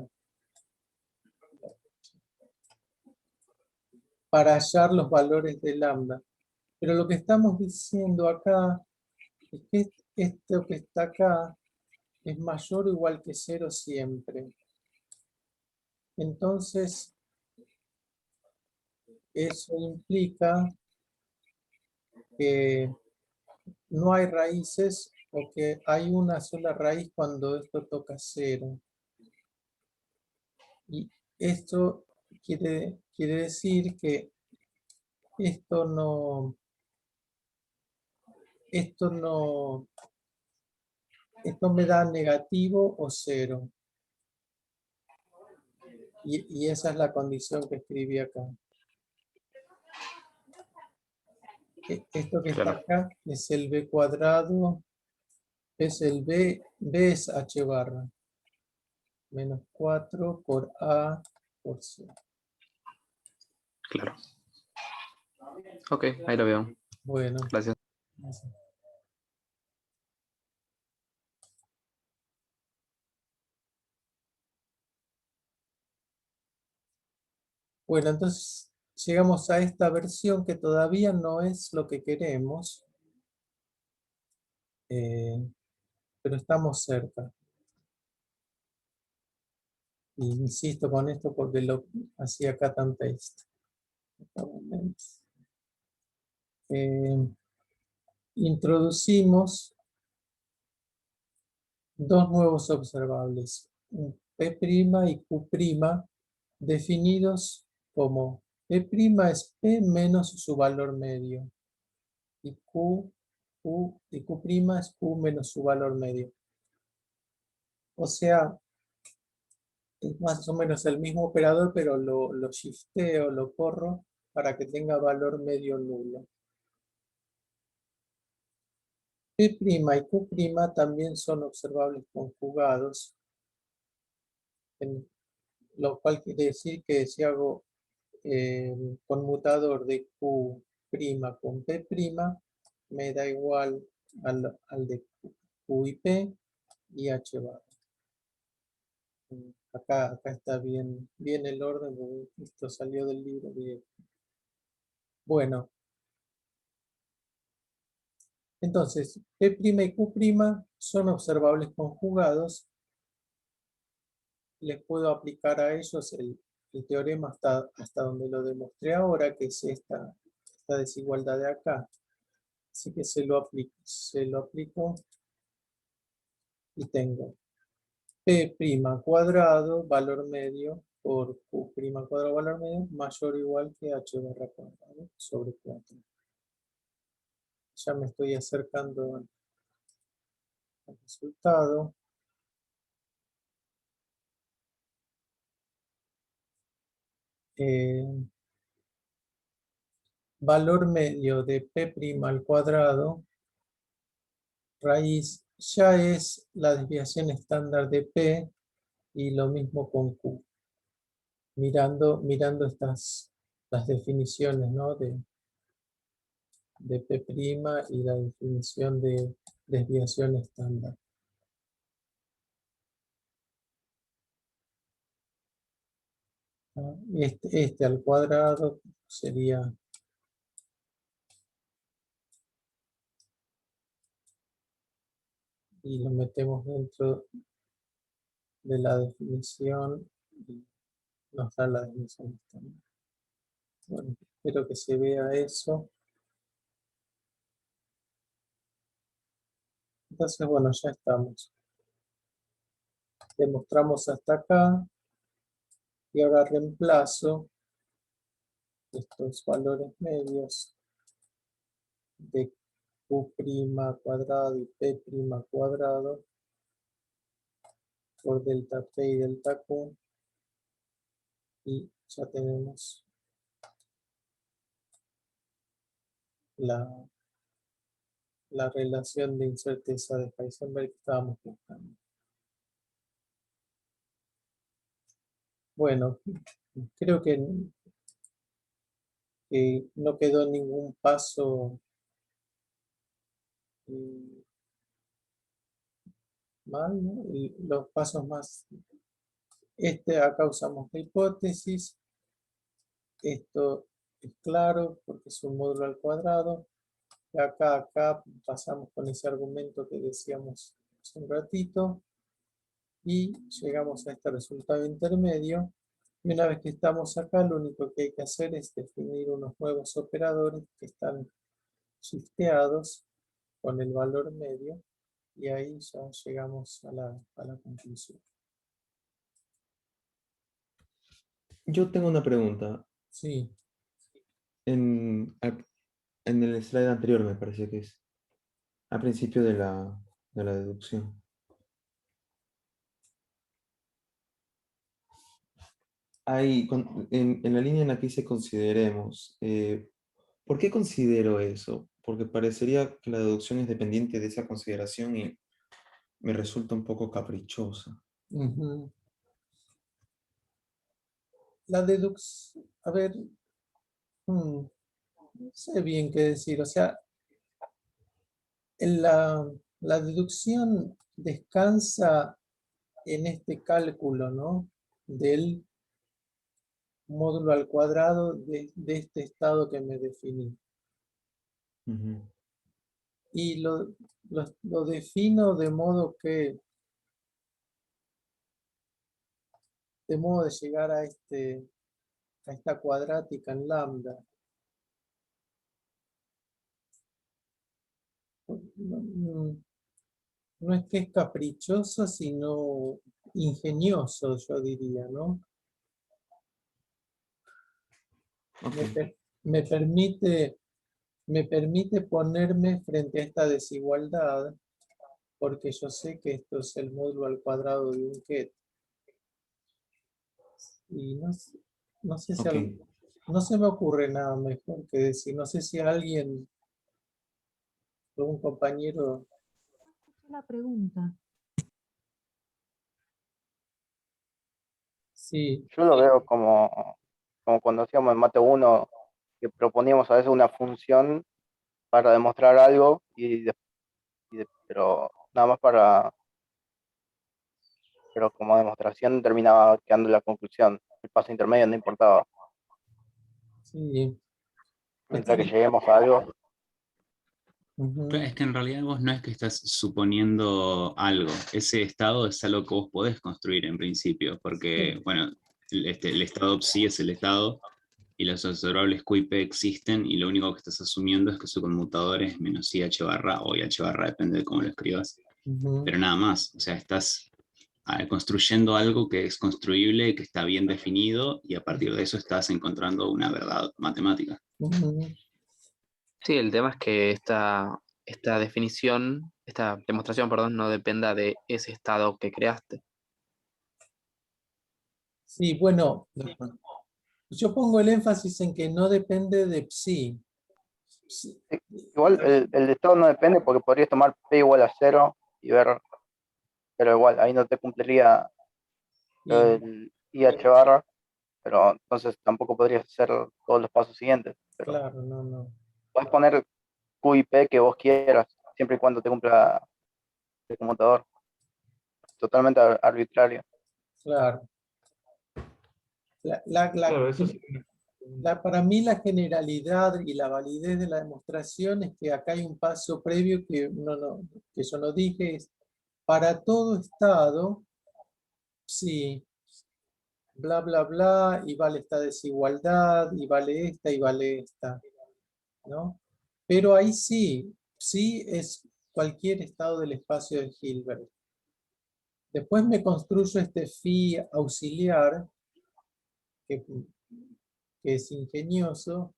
Para hallar los valores de lambda. Pero lo que estamos diciendo acá es que esto que está acá es mayor o igual que 0 siempre. Entonces, eso implica que no hay raíces o que hay una sola raíz cuando esto toca 0. Y esto quiere decir que esto no me da negativo o 0. Y esa es la condición que escribí acá. Esto que está
Claro.
acá es el b cuadrado, es el b es h barra. Menos 4 por a por c.
Claro. Ok, ahí lo veo.
Bueno.
Gracias.
Bueno, entonces llegamos a esta versión que todavía no es lo que queremos, pero estamos cerca. Y insisto con esto porque lo hacía cut and paste. Introducimos dos nuevos observables, P' y Q', definidos como P' es P menos su valor medio y Q es Q menos su valor medio. O sea, es más o menos el mismo operador, pero lo shifteo, lo corro para que tenga valor medio nulo. P' y Q' también son observables conjugados, lo cual quiere decir que si hago conmutador de Q' con P', me da igual al de Q y P y H barra. Acá está bien el orden, porque esto salió del libro. Bueno, entonces P' y Q' son observables conjugados. Les puedo aplicar a ellos el teorema hasta donde lo demostré ahora, que es esta desigualdad de acá. Así que se lo aplico y tengo P' cuadrado, valor medio, por Q' cuadrado, valor medio, mayor o igual que H barra cuadrado sobre 4. Ya me estoy acercando al resultado. Valor medio de P' al cuadrado, raíz, ya es la desviación estándar de P y lo mismo con Q. Mirando las definiciones, ¿no? de P' y la definición de desviación estándar. Este al cuadrado sería y lo metemos dentro de la definición y nos da la definición estándar. Bueno, espero que se vea eso. Entonces, bueno, ya estamos. Demostramos hasta acá y ahora reemplazo estos valores medios de Q' cuadrado y P' cuadrado por delta P y delta Q y ya tenemos la relación de incerteza de Heisenberg que estábamos buscando. Bueno, creo que no quedó ningún paso y mal, ¿no? Y los pasos más, acá usamos la hipótesis, esto es claro porque es un módulo al cuadrado, y acá pasamos con ese argumento que decíamos hace un ratito, y llegamos a este resultado intermedio. Y una vez que estamos acá, lo único que hay que hacer es definir unos nuevos operadores que están shifteados con el valor medio, y ahí ya llegamos a la conclusión.
Yo tengo una pregunta.
Sí,
En el slide anterior me parece que es, al principio de la deducción. Ahí, en la línea en la que dice consideremos, ¿por qué considero eso? Porque parecería que la deducción es dependiente de esa consideración y me resulta un poco caprichosa.
ujú. La deducción, a ver, no sé bien qué decir, o sea, la deducción descansa en este cálculo, ¿no? Del módulo al cuadrado de este estado que me definí.
Ujú.
Y lo defino de modo que, de modo de llegar a esta cuadrática en lambda. No, no es que es caprichoso, sino ingenioso, yo diría, ¿no?
Ok.
Me permite, me permite ponerme frente a esta desigualdad, porque yo sé que esto es el módulo al cuadrado de un ket. Y no sé si
Ok.
no se me ocurre nada mejor que decir, no sé si alguien, algún compañero,
La pregunta.
sí,
Yo lo veo como cuando hacíamos en Mate 1, que proponíamos a veces una función para demostrar algo, pero nada más pero como demostración terminaba quedando la conclusión. El paso intermedio no importaba.
sí,
Mientras que lleguemos a algo,
ujú,
Claro, es que en realidad vos no es que estás suponiendo algo, ese estado es algo que vos podés construir en principio, porque,
sí,
bueno, el estado psi es el estado y los observables QIP existen y lo único que estás asumiendo es que su conmutador es menos IH barra o IH barra, depende de cómo lo escribas,
ujú,
pero nada más, o sea, estás construyendo algo que es construible, que está bien definido y a partir de eso estás encontrando una verdad matemática.
ujú.
Sí, el tema es que esta definición, esta demostración, perdón, no dependa de ese estado que creaste.
Sí, bueno,
Ajá.
yo pongo el énfasis en que no depende de psi. Psi-
igual el estado no depende porque podrías tomar P igual a 0 y ver, pero igual, ahí no te cumpliría
y-
el IH barra, pero entonces tampoco podrías hacer todos los pasos siguientes. Pero
claro, no, no,
puedes poner Q y P que vos quieras, siempre y cuando te cumpla el conmutador. Totalmente arbitrario.
claro. La, la- la-
Claro, eso sí.
para mí la generalidad y la validez de la demostración es que acá hay un paso previo que yo no dije, es para todo estado, sí, bla, bla, bla, y vale esta desigualdad, y vale esta, ¿no? Pero ahí sí, sí es cualquier estado del espacio de Hilbert. Después me construyo este phi auxiliar, que, que es ingenioso,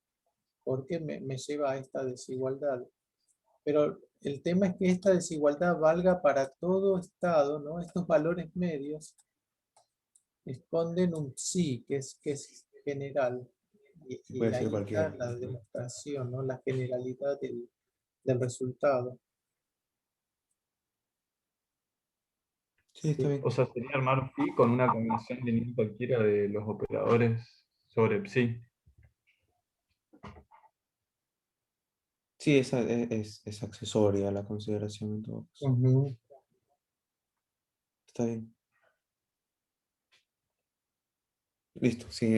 porque me lleva a esta desigualdad. Pero el tema es que esta desigualdad valga para todo estado, ¿no? Estos valores medios esconden un psi, que es general. Y
Puede ser
ahí está
cualquiera.
la demostración, ¿no? La generalidad del resultado.
Sí, está bien.
O sea, sería armar phi con una combinación lineal cualquiera de los operadores sobre psi.
Sí, esa es accesoria a la consideración en todo caso.
Ujú.
Está bien. Listo, sí,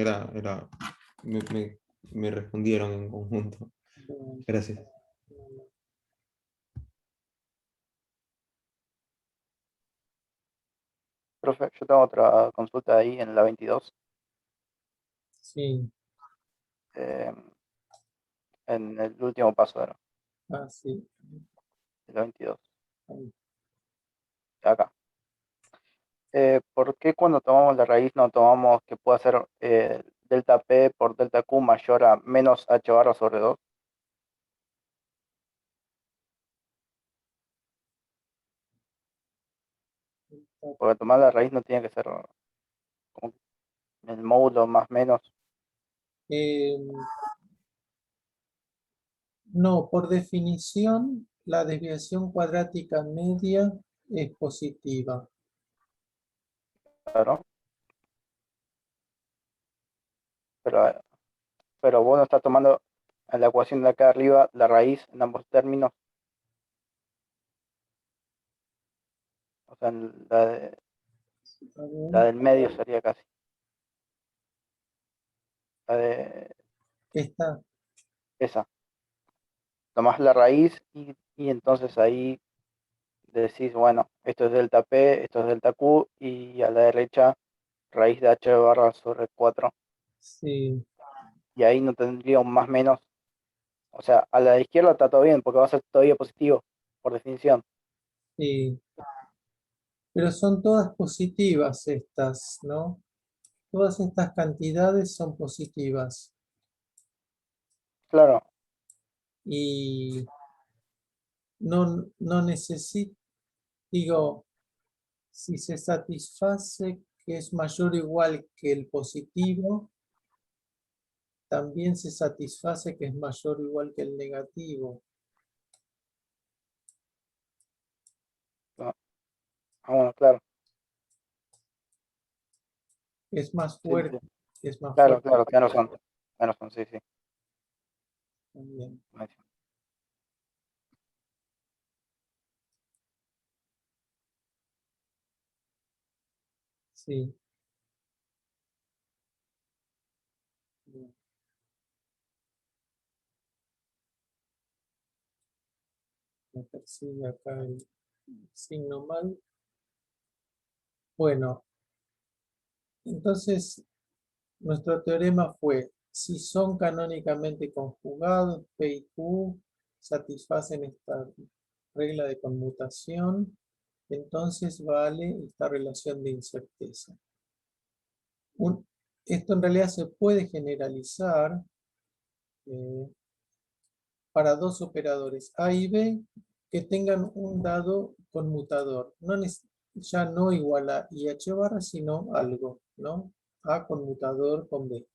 me respondieron en conjunto. Gracias.
Profe, yo tengo otra consulta ahí en la 22.
Sí,
eh, en el último paso era,
sí.
de la 22.
Ahí.
Acá. ¿Por qué cuando tomamos la raíz no tomamos que pueda ser delta P por delta Q mayor a menos H barra sobre 2? Porque tomar la raíz no tiene que ser como el módulo más menos.
Eh, no, por definición, la desviación cuadrática media es positiva.
Claro. Pero vos no estás tomando en la ecuación de acá arriba la raíz en ambos términos. O sea,
A ver,
la del medio sería casi. La de
esta,
esa. Tomás la raíz y entonces ahí decís, bueno, esto es delta P, esto es delta Q, y a la derecha raíz de H barra sobre 4.
sí,
Y ahí no tendría un más menos. O sea, a la izquierda está todo bien, porque va a ser todavía positivo, por definición.
sí. Pero son todas positivas estas, ¿no? Todas estas cantidades son positivas.
Claro,
Y no necesito, digo, si se satisface que es mayor o igual que el positivo, también se satisface que es mayor o igual que el negativo.
bueno, claro.
Es más
Sí,
fuerte,
sí.
es más
Claro,
fuerte
claro, tienes razón. Tienes razón, sí, sí.
también.
Buenísimo.
Sí. Bien. Me persigue acá el signo mal. Bueno, entonces nuestro teorema fue, si son canónicamente conjugados, P y Q satisfacen esta regla de conmutación, entonces vale esta relación de incerteza. Esto en realidad se puede generalizar eh, para dos operadores A y B que tengan un dado conmutador. Ya no igual a IH barra, sino algo, ¿no? A conmutador con B.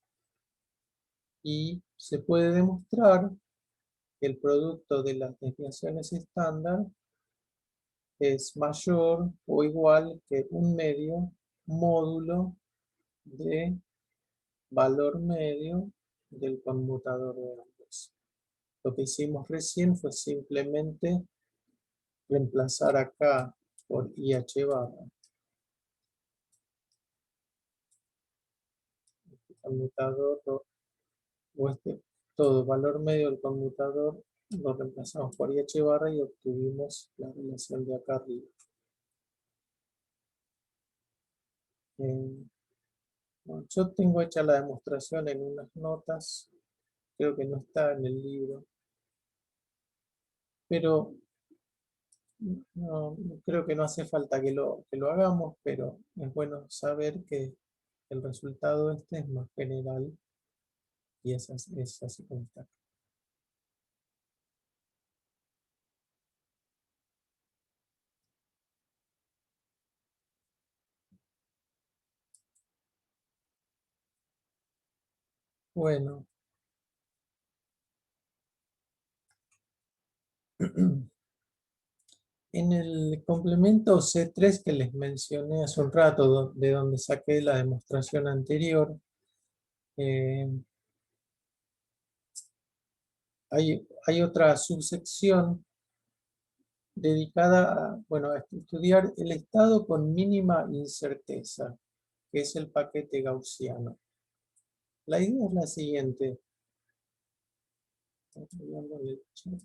Y se puede demostrar que el producto de las desviaciones estándar es mayor o igual que un medio módulo de valor medio del conmutador de ambos. Lo que hicimos recién fue simplemente reemplazar acá por IH barra. El conmutador o todo valor medio del conmutador lo reemplazamos por IH barra y obtuvimos la relación de acá arriba. Bueno, yo tengo hecha la demostración en unas notas, creo que no está en el libro, pero no, creo que no hace falta que lo hagamos, pero es bueno saber que el resultado este es más general y es así como está. Bueno. En el complemento C3 que les mencioné hace un rato, de donde saqué la demostración anterior, hay otra subsección dedicada a, bueno, a estudiar el estado con mínima incerteza, que es el paquete gaussiano. La idea es la siguiente. Estoy viendo en el chat.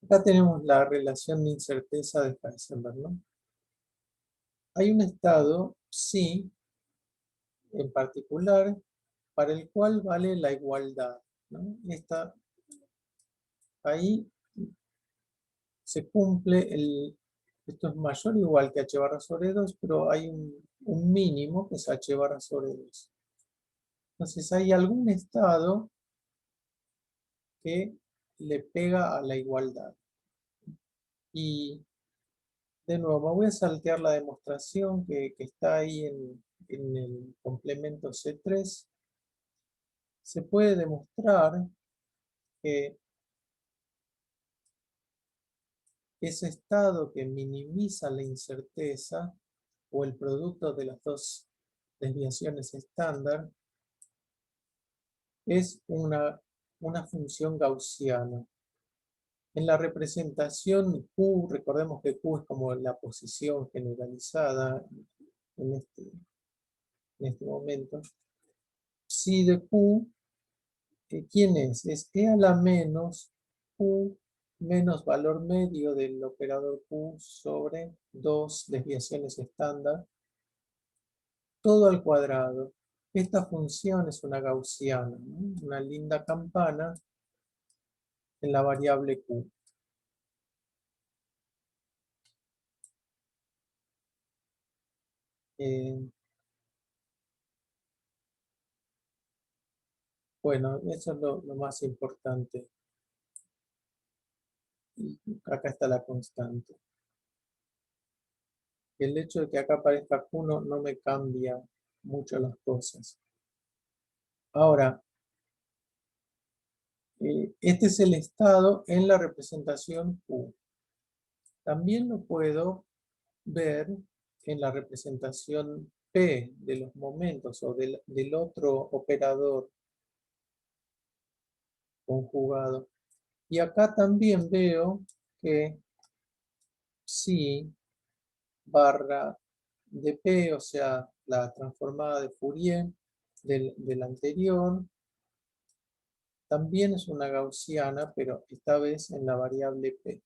Acá tenemos la relación de incerteza de Heisenberg, ¿no? Hay un estado psi en particular para el cual vale la igualdad, ¿no? Ahí se cumple esto es mayor o igual que h barra sobre 2, pero hay un mínimo que es h barra sobre 2. Entonces hay algún estado que le pega a la igualdad. Y de nuevo, me voy a saltear la demostración que está ahí en el complemento C3. Se puede demostrar que ese estado que minimiza la incerteza o el producto de las dos desviaciones estándar es una función gaussiana. En la representación Q, recordemos que Q es como la posición generalizada en este momento. Psi de Q, ¿quién es? Es E a la menos Q menos valor medio del operador Q sobre 2 desviaciones estándar, todo al cuadrado. Esta función es una gaussiana, ¿no? Una linda campana en la variable Q. Bueno, eso es lo más importante. Y acá está la constante. El hecho de que acá aparezca Q no me cambia mucho las cosas. Ahora, este es el estado en la representación Q. También lo puedo ver en la representación P de los momentos o del otro operador conjugado. Y acá también veo que psi barra de P, o sea, la transformada de Fourier del anterior, también es una gaussiana, pero esta vez en la variable P.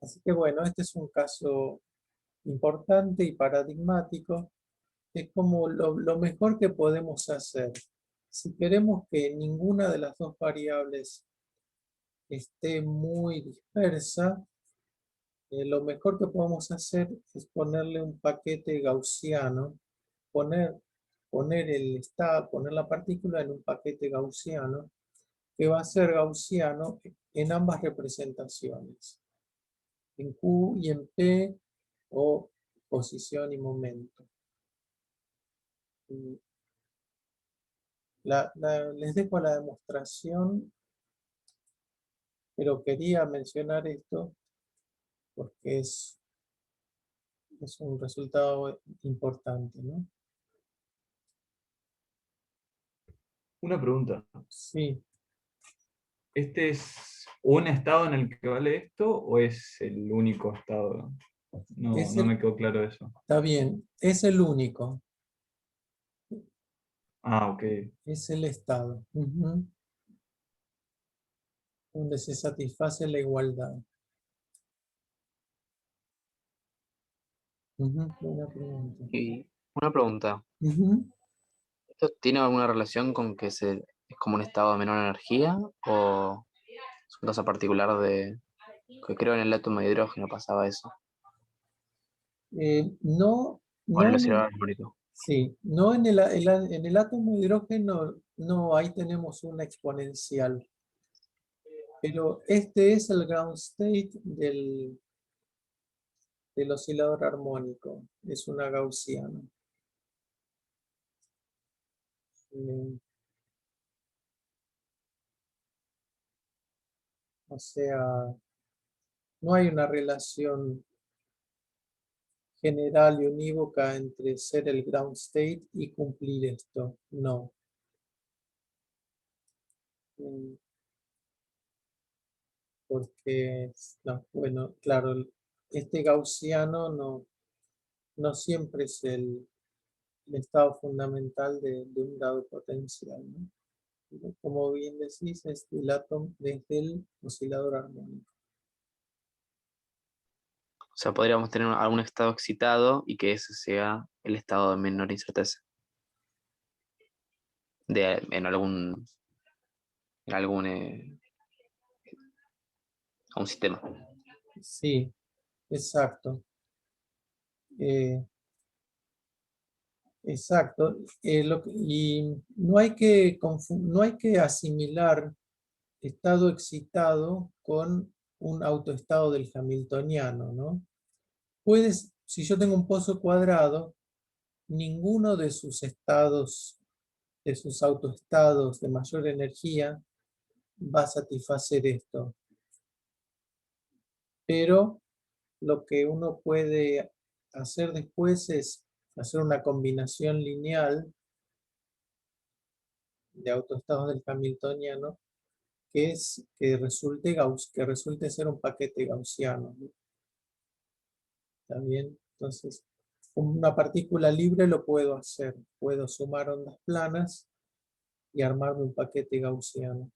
Así que bueno, este es un caso importante y paradigmático. Es como lo mejor que podemos hacer. Si queremos que ninguna de las dos variables esté muy dispersa, lo mejor que podemos hacer es ponerle un paquete gaussiano, poner la partícula en un paquete gaussiano, que va a ser gaussiano en ambas representaciones, en Q y en P, o posición y momento. Les dejo la demostración, pero quería mencionar esto porque es un resultado importante, ¿no?
Una pregunta.
Sí,
¿Este es un estado en el que vale esto o es el único estado? No me quedó claro eso.
está bien, es el único,
Ah, ok.
es el estado, donde se satisface la igualdad. Buena pregunta.
Y una pregunta,
Ujú.
¿esto tiene alguna relación con que es como un estado de menor energía o es una cosa particular de que creo en el átomo de hidrógeno pasaba eso?
No,
O en
no
el
en
acelerador
el,
armónico.
sí, no en en el átomo de hidrógeno, no, ahí tenemos una exponencial. Pero este es el ground state del oscilador armónico, es una gaussiana. O sea, no hay una relación general y unívoca entre ser el ground state y cumplir esto. No. Porque, no, bueno, claro, este gaussiano no siempre es el estado fundamental de un dado potencial, ¿no? Pero como bien decís, es el átomo desde el oscilador armónico.
O sea, podríamos tener algún estado excitado y que ese sea el estado de menor incerteza. En algún algún sistema.
Sí, exacto. Exacto. Y no hay que asimilar estado excitado con un autoestado del hamiltoniano, ¿no? Si yo tengo un pozo cuadrado, ninguno de sus estados, de sus autoestados de mayor energía, va a satisfacer esto. Pero lo que uno puede hacer después es hacer una combinación lineal de autoestados del hamiltoniano que resulte ser un paquete gaussiano, ¿no? ¿Está bien? Entonces, con una partícula libre lo puedo hacer. Puedo sumar ondas planas y armarme un paquete gaussiano.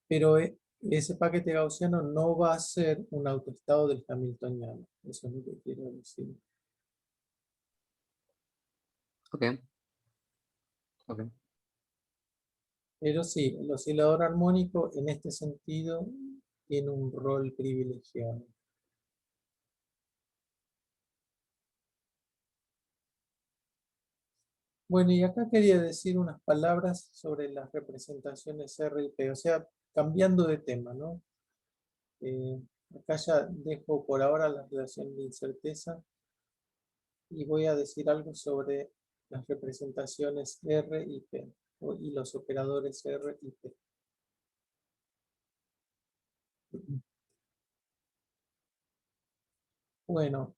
Pero ese paquete gaussiano no va a ser un autoestado del hamiltoniano. Eso es lo que quiero decir.
Ok. Ok.
Pero sí, el oscilador armónico en este sentido tiene un rol privilegiado. Bueno, y acá quería decir unas palabras sobre las representaciones R y P, o sea, cambiando de tema, ¿no? Acá ya dejo por ahora la relación de incerteza y voy a decir algo sobre las representaciones R y P, y los operadores R y P. Bueno,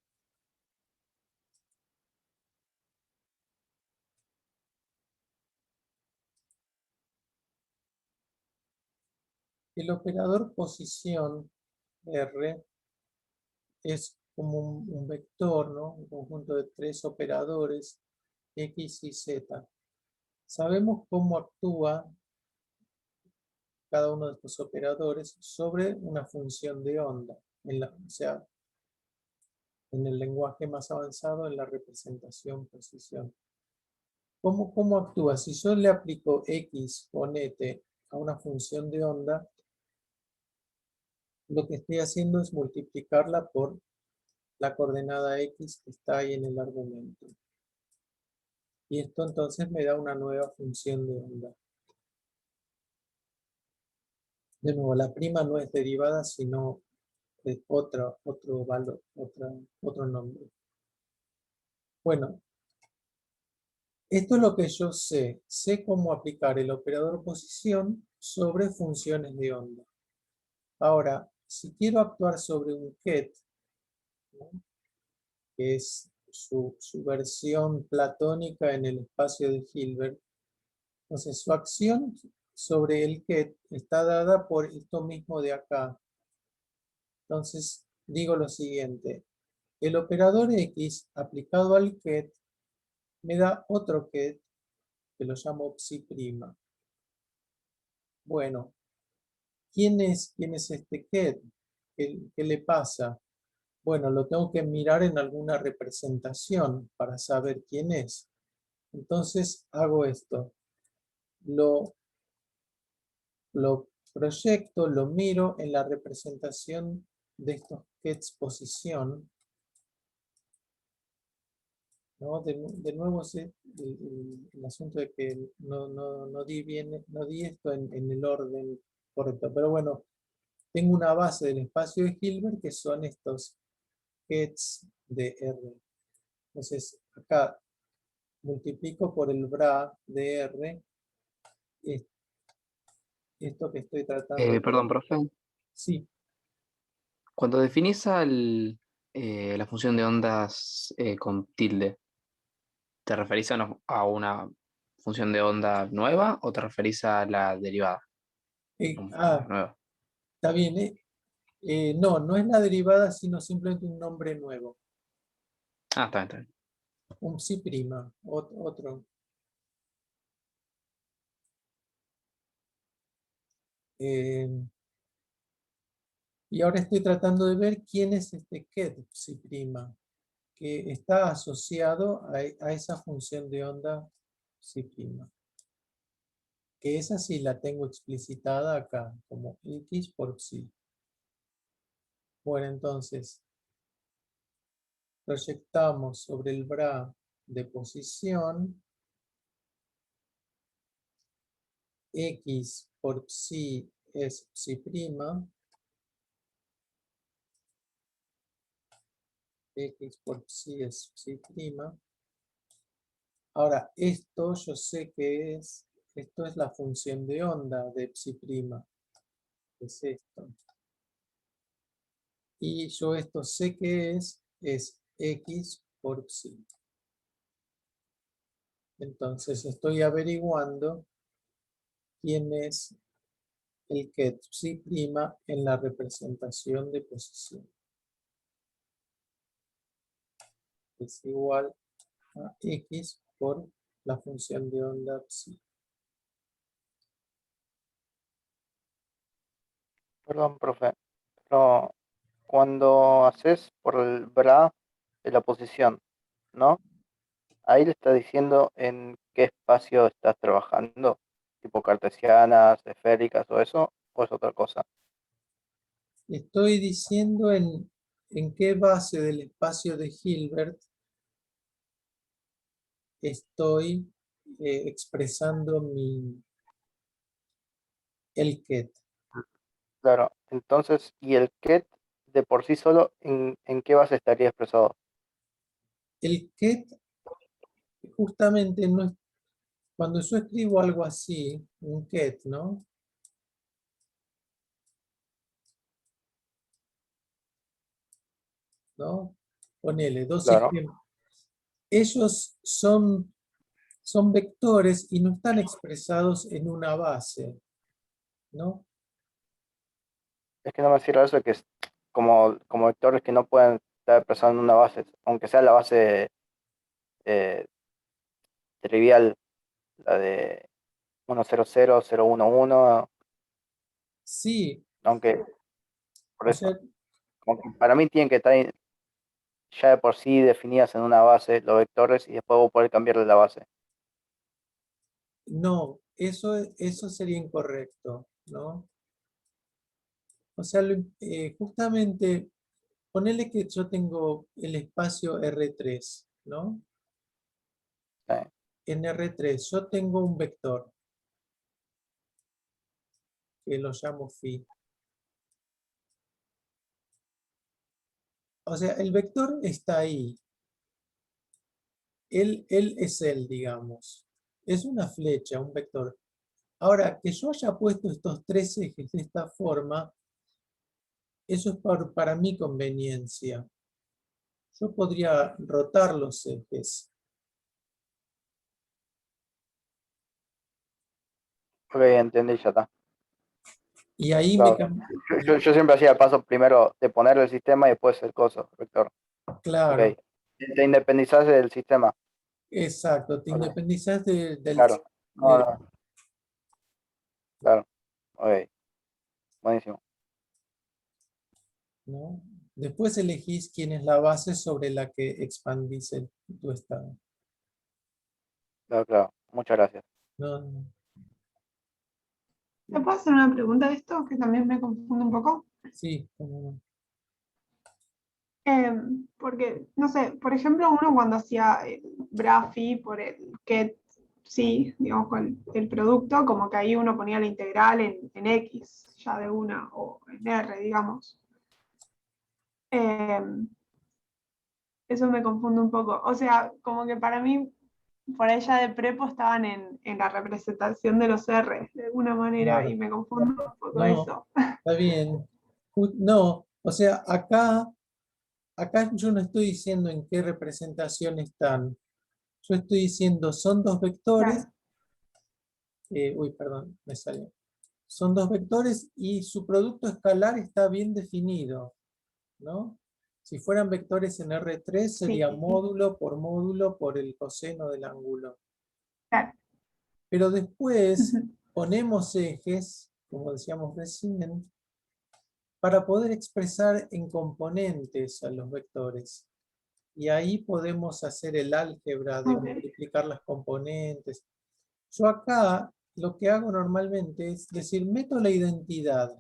el operador posición R es como un vector, ¿no? Un conjunto de tres operadores, X y Z. Sabemos cómo actúa cada uno de estos operadores sobre una función de onda, o sea, en el lenguaje más avanzado, en la representación posición. ¿Cómo actúa? Si yo le aplico X, ponete, a una función de onda, lo que estoy haciendo es multiplicarla por la coordenada X que está ahí en el argumento. Y esto entonces me da una nueva función de onda. De nuevo, la prima no es derivada, sino de otro valor, otro nombre. Bueno, esto es lo que yo sé. Sé cómo aplicar el operador posición sobre funciones de onda. Ahora, si quiero actuar sobre un ket, ¿no?, que es su versión platónica en el espacio de Hilbert, entonces su acción sobre el ket está dada por esto mismo de acá. Entonces, digo lo siguiente. El operador X aplicado al ket me da otro ket que lo llamo psi'. Bueno, ¿quién es este ket? ¿Qué le pasa? Bueno, lo tengo que mirar en alguna representación para saber quién es. Entonces hago esto. Lo proyecto, lo miro en la representación de estos kets posición, ¿no? De nuevo el asunto de que no di esto en el orden correcto. Pero bueno, tengo una base del espacio de Hilbert que son estos kets de R. Entonces acá multiplico por el bra de R esto que estoy tratando de...
Perdón, profe.
Sí,
Cuando definís la función de ondas con tilde, ¿te referís a una función de onda nueva o te referís a la derivada? Nueva.
está bien. No, no es la derivada, sino simplemente un nombre nuevo.
Ah, está bien, está bien.
Un psi prima, otro. Y ahora estoy tratando de ver quién es este ket psi prima, que está asociado a esa función de onda psi prima. Que esa sí la tengo explicitada acá, como x por psi. Bueno, entonces, proyectamos sobre el bra de posición x por psi es psi prima, x por psi es psi prima. Ahora, esto yo sé que esto es la función de onda de psi prima, es esto. Y yo esto sé que es x por psi. Entonces estoy averiguando quién es el ket psi prima en la representación de posición. Es igual a x por la función de onda psi.
Perdón, profe, pero cuando haces por el bra de la posición, ¿no? Ahí le está diciendo en qué espacio estás trabajando, tipo cartesianas, esféricas o eso, o es otra cosa.
Estoy diciendo en qué base del espacio de Hilbert estoy expresando el ket.
Claro, entonces, ¿y el ket de por sí solo en qué base estaría expresado?
El ket justamente no es, cuando yo escribo algo así, un ket, ¿no? ¿No? Ponele dos
Claro,
ejemplos. Ellos son vectores y no están expresados en una base, ¿no?
es que no me sirve eso que es como vectores que no pueden estar expresados en una base, aunque sea la base eh, trivial, la de 100, 011,
Sí,
aunque por
o
eso,
sea,
como que para mí tienen que estar ya de por sí definidas en una base los vectores y después vos podés cambiarle la base.
no, eso sería incorrecto, ¿no? O sea, justamente, ponele que yo tengo el espacio R3, ¿no?
¿Sí?
En R3 yo tengo un vector, que lo llamo phi. O sea, el vector está ahí. Él es él, digamos. Es una flecha, un vector. Ahora, que yo haya puesto estos tres ejes de esta forma, eso es para mi conveniencia. Yo podría rotar los ejes.
Ok, entendí, ya está.
Y ahí me
Claro.
cambia.
Yo siempre hacía el paso primero de poner el sistema y después el coso, el vector. Ok.
Claro,
Te independizás del sistema.
exacto. Te
Ok,
independizas
claro. No, no, claro. Ok, buenísimo.
¿no? Después elegís quién es la base sobre la que expandís tu estado.
Claro, claro. Muchas gracias.
No, no.
¿Te puedo hacer una pregunta de esto que también me confunde un poco?
Sí, cómo no.
Porque, no sé, por ejemplo, uno cuando hacía el Brafi por el ket, sí, digamos, con el producto, como que ahí uno ponía la integral en X, ya de una, o en R, digamos. Eso me confunde un poco. O sea, como que para mí por ahí ya de prepo estaban en la representación de los R, de alguna manera,
Claro.
y me confundo un poco
No,
eso.
está bien. No, o sea, acá yo no estoy diciendo en qué representación están. Yo estoy diciendo, son dos vectores.
Claro,
Uy, perdón, me salió. Son dos vectores y su producto escalar está bien definido, ¿no? Si fueran vectores en R3 sería
sí,
módulo por el coseno del ángulo.
claro.
Pero después
Ujú.
ponemos ejes, como decíamos recién, para poder expresar en componentes a los vectores. Y ahí podemos hacer el álgebra de
Ok,
multiplicar las componentes. Yo acá lo que hago normalmente es decir, meto la identidad,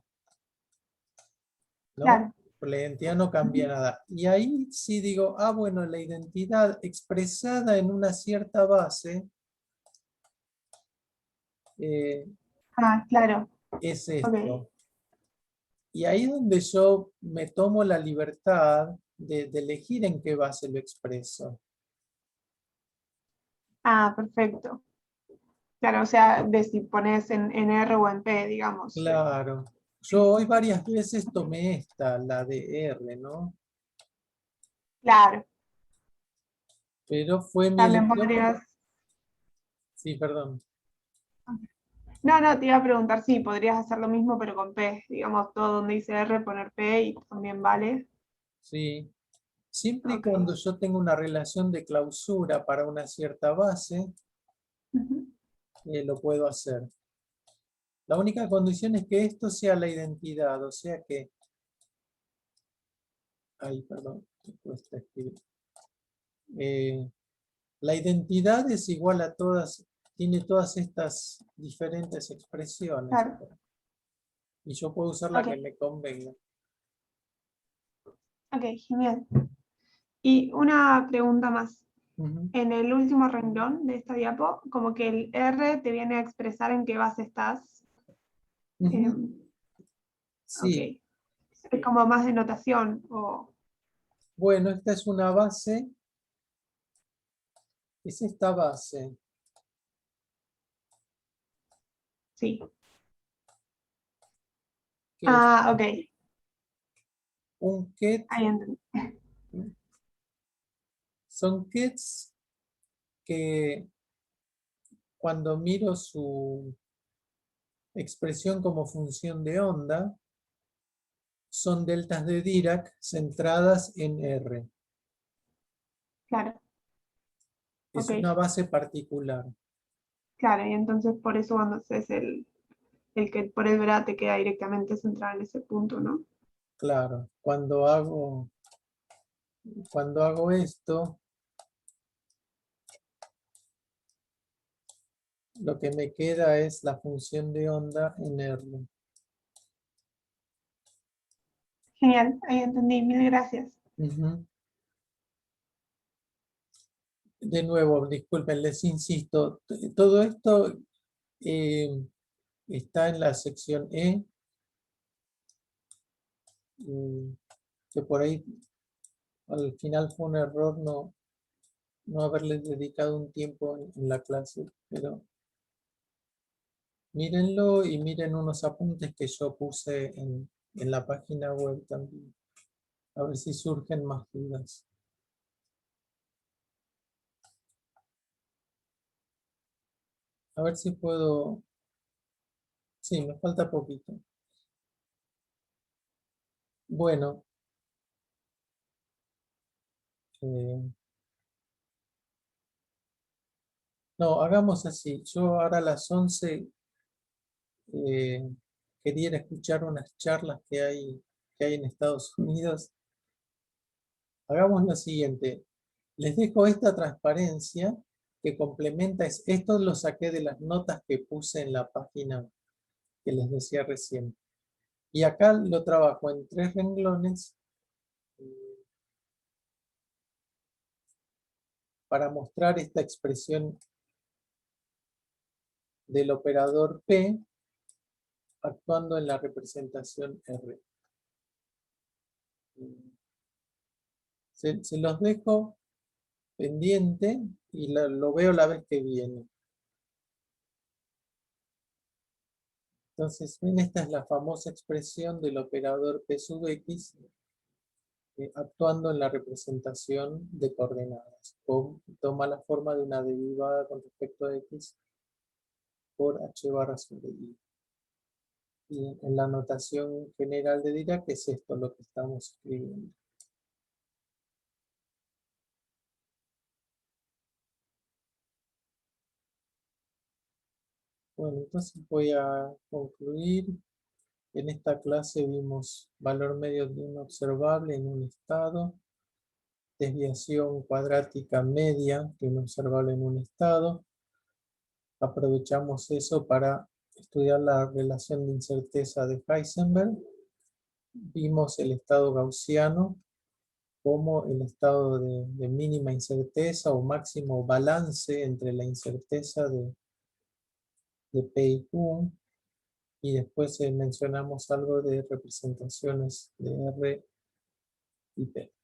¿no?
claro.
La identidad no cambia nada. Y ahí sí digo, bueno, la identidad expresada en una cierta base
Claro,
es
ok.
esto. Y ahí es donde yo me tomo la libertad de elegir en qué base lo expreso.
Perfecto. Claro, o sea, de si pones en R o en P, digamos.
Claro. Yo hoy varias veces tomé esta, la de R, ¿no?
Claro,
Pero fue mi
también
elección.
podrías...
Sí, perdón.
No, te iba a preguntar si podrías hacer lo mismo, pero con P. Digamos, todo donde dice R, poner P y también vale.
Sí. Siempre y
Ok.
cuando yo tenga una relación de clausura para una cierta base,
Ujú.
lo puedo hacer. La única condición es que esto sea la identidad, o sea que... Ay, perdón, me cuesta escribir. La identidad es igual a todas, tiene todas estas diferentes expresiones.
Claro,
Y yo puedo usar la
ok,
que me convenga.
ok, genial. Y una pregunta más.
Ujú.
En el último renglón de esta diapo, como que el R te viene a expresar en qué base estás.
Ujú.
Ok.
Sí,
Es como más de notación o...
bueno, esta es una base. Es esta base.
Sí.
Que es
Ok.
un ket.
Ahí entendí.
Son kets que cuando miro su expresión como función de onda, son deltas de Dirac centradas en R.
Claro,
Es
ok.
una base particular.
Claro, y entonces por eso cuando haces el que por el verá te queda directamente centrado en ese punto, ¿no?
Claro, cuando hago esto, lo que me queda es la función de onda en R.
Genial, ahí entendí, mil gracias.
Ujú. De nuevo, disculpen, les insisto, todo esto está en la sección E, que por ahí al final fue un error no haberles dedicado un tiempo en la clase, pero mírenlo y miren unos apuntes que yo puse en la página web también, a ver si surgen más dudas. A ver si puedo... Sí, me falta poquito. Bueno, eh, no, hagamos así. Yo ahora a las 11 quería ir a escuchar unas charlas que hay en Estados Unidos. Hagamos lo siguiente. Les dejo esta transparencia que complementa, esto lo saqué de las notas que puse en la página que les decía recién. Y acá lo trabajo en 3 renglones para mostrar esta expresión del operador P actuando en la representación R. Se los dejo pendiente y lo veo la vez que viene. Entonces, ven, esta es la famosa expresión del operador P sub X actuando en la representación de coordenadas. Toma la forma de una derivada con respecto a X por H barra sobre I. Y en la notación general de Dirac es esto lo que estamos escribiendo. Bueno, entonces voy a concluir. En esta clase vimos valor medio de un observable en un estado, desviación cuadrática media de un observable en un estado. Aprovechamos eso para estudiar la relación de incerteza de Heisenberg. Vimos el estado gaussiano como el estado de mínima incerteza o máximo balance entre la incerteza de P y Q. Y después mencionamos algo de representaciones de R y P.